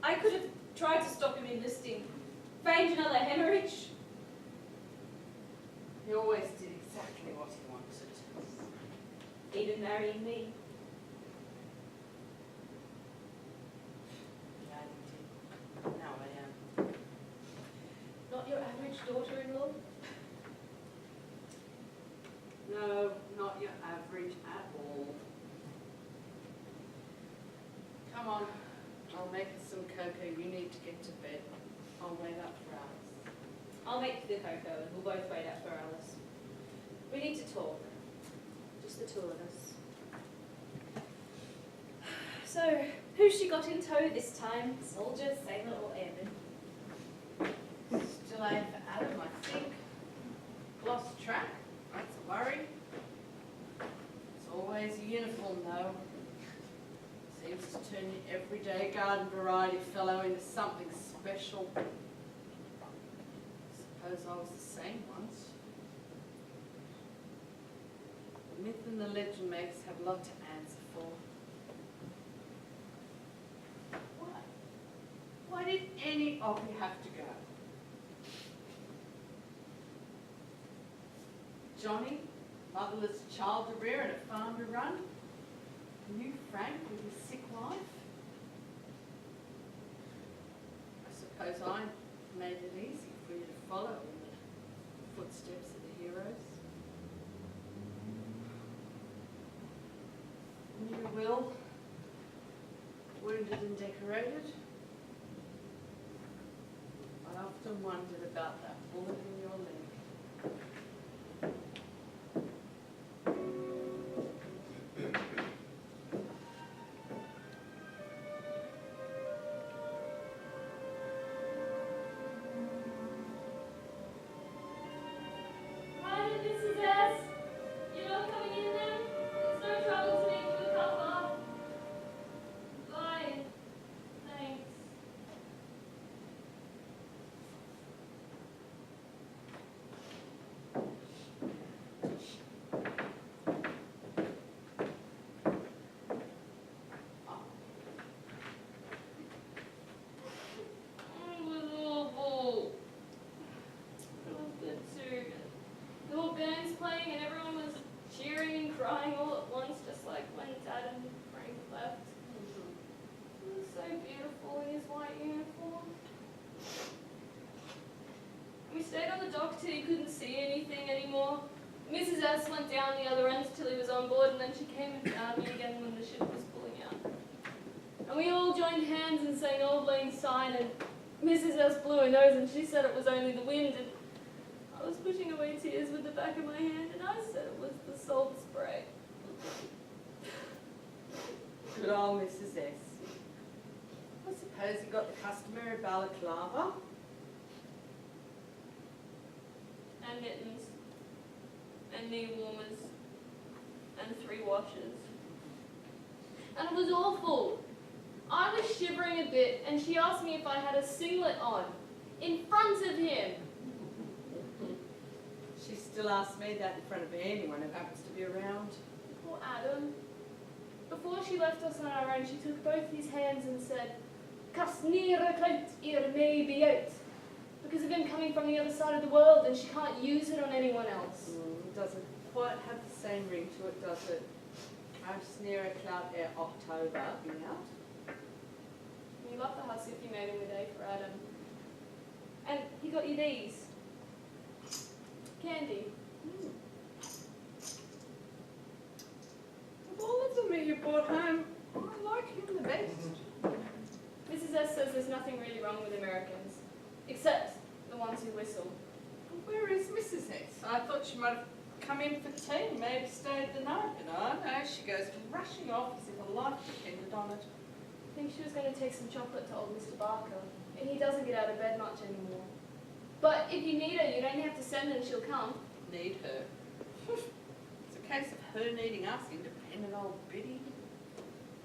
I could have tried to stop him enlisting, feigned another hemorrhage. He always did exactly what he wanted. Even marrying me. Yeah, he did. Now I am. Not your average daughter-in-law? No, not your average at all. Come on, I'll make us some cocoa. You need to get to bed. I'll wait up for Alice. I'll make the cocoa and we'll both wait out for Alice. We need to talk. Just the two of us. So, who's she got in tow this time? Soldier, sailor or airman? Still aim for Adam, I think. Lost track. That's a worry. It's always a uniform, though. Seems to turn your everyday garden variety fellow into something special. Suppose I was the same once. The myth and the legend makers have a lot to answer for. Why did any of you have to go? Johnny, motherless child to rear and a farm to run? And you, Frank, with your sick wife? I suppose I made it easy for you to follow in the footsteps of the heroes. And you will, wounded and decorated. I often wondered about that bullet in your leg. Hi, Mrs. S. You're not coming in then? It's no trouble to make you a cuppa. Fine. Thanks. It was awful. It was good too. There were bands playing and everyone was cheering and crying all at once, just like when Dad and Frank left. He was so beautiful in his white uniform. We stayed on the dock till he couldn't see anything anymore. Mrs. S went down the other end till he was on board, and then she came and found me again when the ship was pulling out. And we all joined hands and sang Old Lang Syne, and Mrs. S blew her nose and she said it was only the wind, and I was pushing away tears with the back of my hand, and I said it was the salt spray. Good old Mrs. S. I suppose you got the customary balaclava. And mittens, and knee warmers, and 3 washes. And it was awful. I was shivering a bit, and she asked me if I had a singlet on, in front of him. She still asks me that in front of anyone who happens to be around. Poor Adam. Before she left us on our own, she took both his hands and said, "Kas nere kalt er may be out," because of him coming from the other side of the world, and she can't use it on anyone else. It doesn't quite have the same ring to it, does it? Als nere cloud er October, you know? You love the hussif you made him a day for Adam. And he got you these. Candy. Of all of them you brought home, I like him the best. Mrs. S says there's nothing really wrong with Americans, except the ones who whistle. Where is Mrs. S? I thought she might have come in for tea and maybe stayed the night, but oh no, she goes rushing off as if her life depended on it. I think she was going to take some chocolate to old Mr. Barker, and he doesn't get out of bed much anymore. But if you need her, you don't have to send her and she'll come. Need her? It's a case of her needing us, independent old biddy.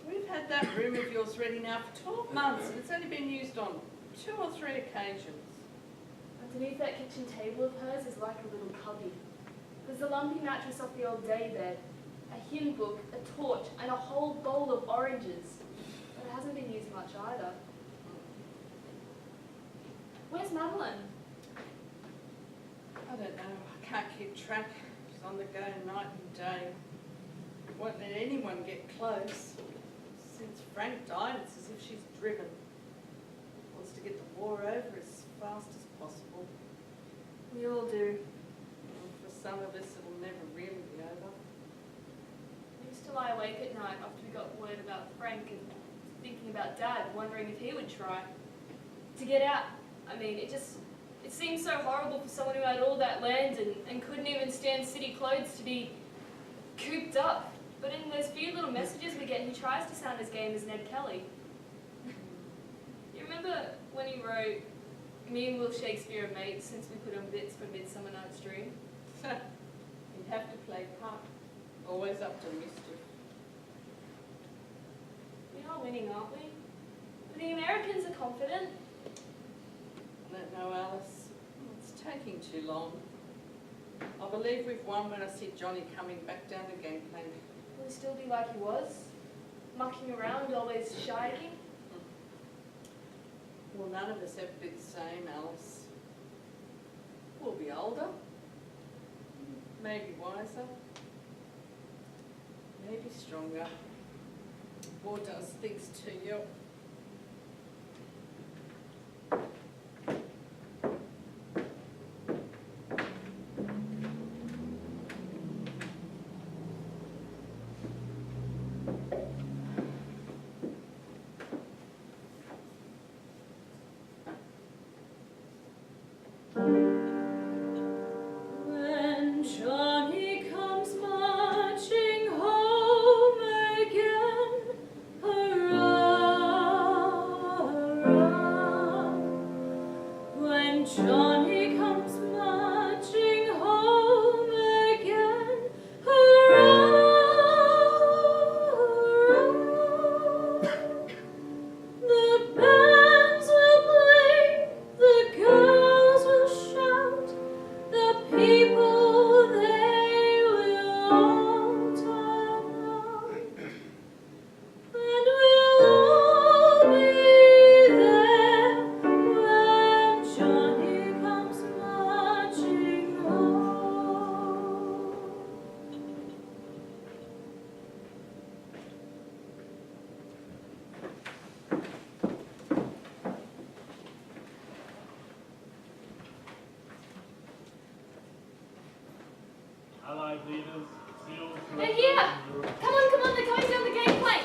We've had that room of yours ready now for 12 months, and it's only been used on 2 or 3 occasions. Underneath that kitchen table of hers is like a little cubby. There's a lumpy mattress off the old day bed, a hymn book, a torch, and a whole bowl of oranges. But it hasn't been used much either. Where's Madeline? I don't know. I can't keep track. She's on the go night and day. Won't let anyone get close. Since Frank died, it's as if she's driven. Wants to get the war over as fast as possible. We all do. And for some of us, it'll never really be over. We used to lie awake at night after we got word about Frank and thinking about Dad, wondering if he would try to get out. I mean, it seemed so horrible for someone who had all that land and couldn't even stand city clothes to be cooped up. But in those few little messages we get, he tries to sound as game as Ned Kelly. You remember when he wrote, "Me and Will Shakespeare are mates since we put on bits for Midsummer Night's Dream"? You'd have to play part. Always up to mischief. We are winning, aren't we? But the Americans are confident. I don't know, Alice. It's taking too long. I believe we've won when I see Johnny coming back down the gangplank. Will he still be like he was? Mucking around, always shagging? Will none of us ever be the same, Alice? We'll be older, maybe wiser, maybe stronger. War does things to you. When Johnny comes marching home again, hurrah, hurrah. When Johnny comes marching home again, hurrah, hurrah. The bands will play, the girls will shout, the people, they will all turn round, and we'll all be there when Johnny comes marching home. Allied leaders sealed to They're here! Come on, they're coming down the gangplank!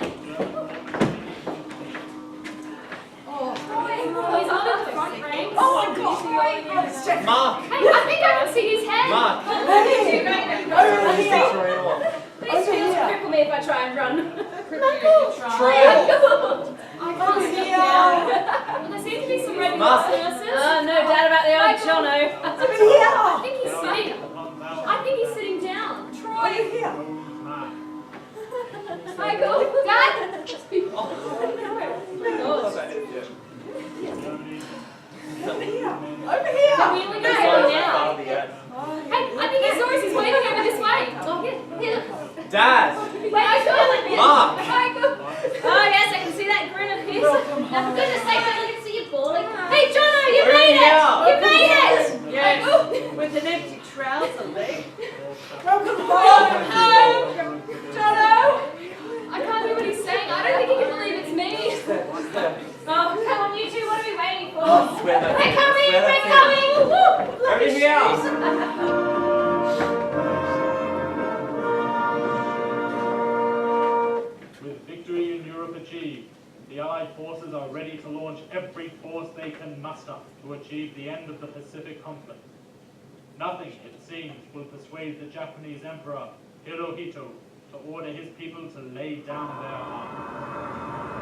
Oh, he's on at the front ranks. Oh my God! Mark! Hey, I think I can see his head! Mark! Please feel to cripple me if I try and run. Try! I can't see him now. Well, there seem to be some Red Cross nurses. No doubt about the old Jono. I think he's sitting. I think he's sitting down. Troy! Michael! Dad! Over here! Are we only going down now? Hey, I think he saw us. He's waving over this way. Oh, here. Dad! Michael! Mark! Michael! Oh yes, I can see that grin of his. Now for goodness sake, I can see you balling. Hey Jono, you We're made here. it! You made it! Yes, with an empty trouser leg. Welcome home! Jono! I can't hear what he's saying. I don't think he can believe it's me. Oh, come on you two, what are we waiting for? Swear that We're coming! swear that We're coming! Woo! Over here! With victory in Europe achieved, the Allied forces are ready to launch every force they can muster to achieve the end of the Pacific conflict. Nothing, it seems, will persuade the Japanese Emperor, Hirohito, to order his people to lay down their arms.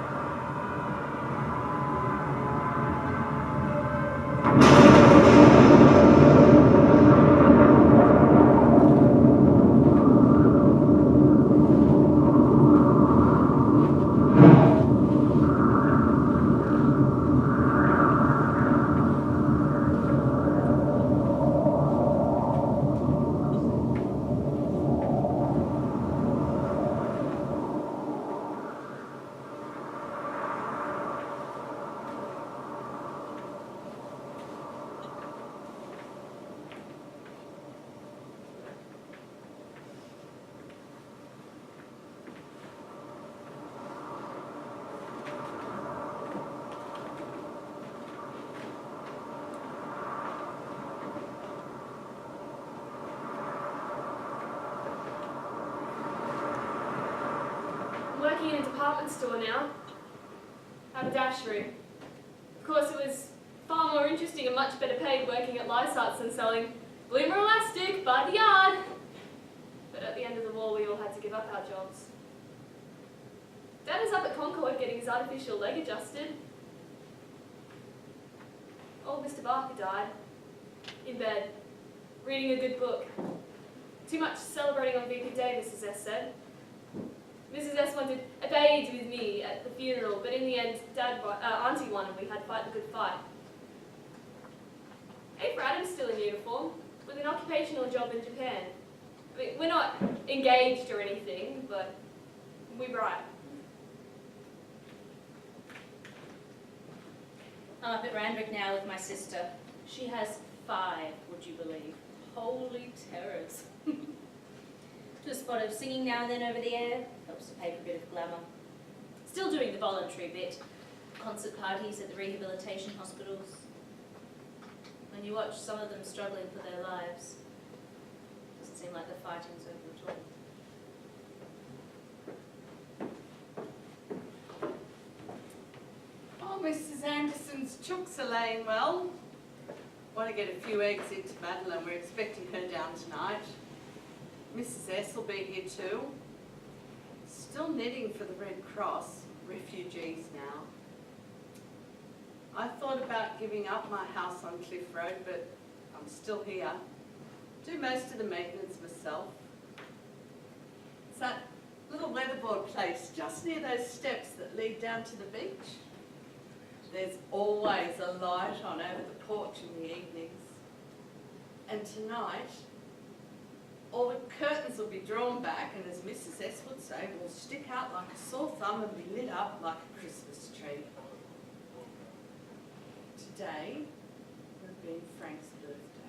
Working in a department store now. Haberdashery. Of course, it was far more interesting and much better paid working at Lysart's than selling bloomer elastic by the yard. But at the end of the war, we all had to give up our jobs. Dad is up at Concord getting his artificial leg adjusted. Old Mr. Barker died. In bed. Reading a good book. Too much celebrating on VP Day, Mrs. S said. Mrs. S wanted a bathe with me at the funeral, but in the end, Auntie won and we had to fight the good fight. April Adam's still in uniform. with an occupational job in Japan. I mean, we're not engaged or anything, but we write. I'm up at Randwick now with my sister. She has 5, would you believe? Holy terrors. To a spot of singing now and then over the air, helps to pay for a bit of glamour. Still doing the voluntary bit. Concert parties at the rehabilitation hospitals. When you watch some of them struggling for their lives, doesn't seem like they're fighting so good at all. Oh, Mrs. Anderson's chooks are laying well. Want to get a few eggs into Madeline. We're expecting her down tonight. Mrs. S will be here too. Still knitting for the Red Cross, refugees now. I thought about giving up my house on Cliff Road, but I'm still here. Do most of the maintenance myself. It's that little weatherboard place just near those steps that lead down to the beach. There's always a light on over the porch in the evenings. And tonight, all the curtains will be drawn back, and as Mrs. S would say, will stick out like a sore thumb and be lit up like a Christmas tree. Today would have been Frank's birthday.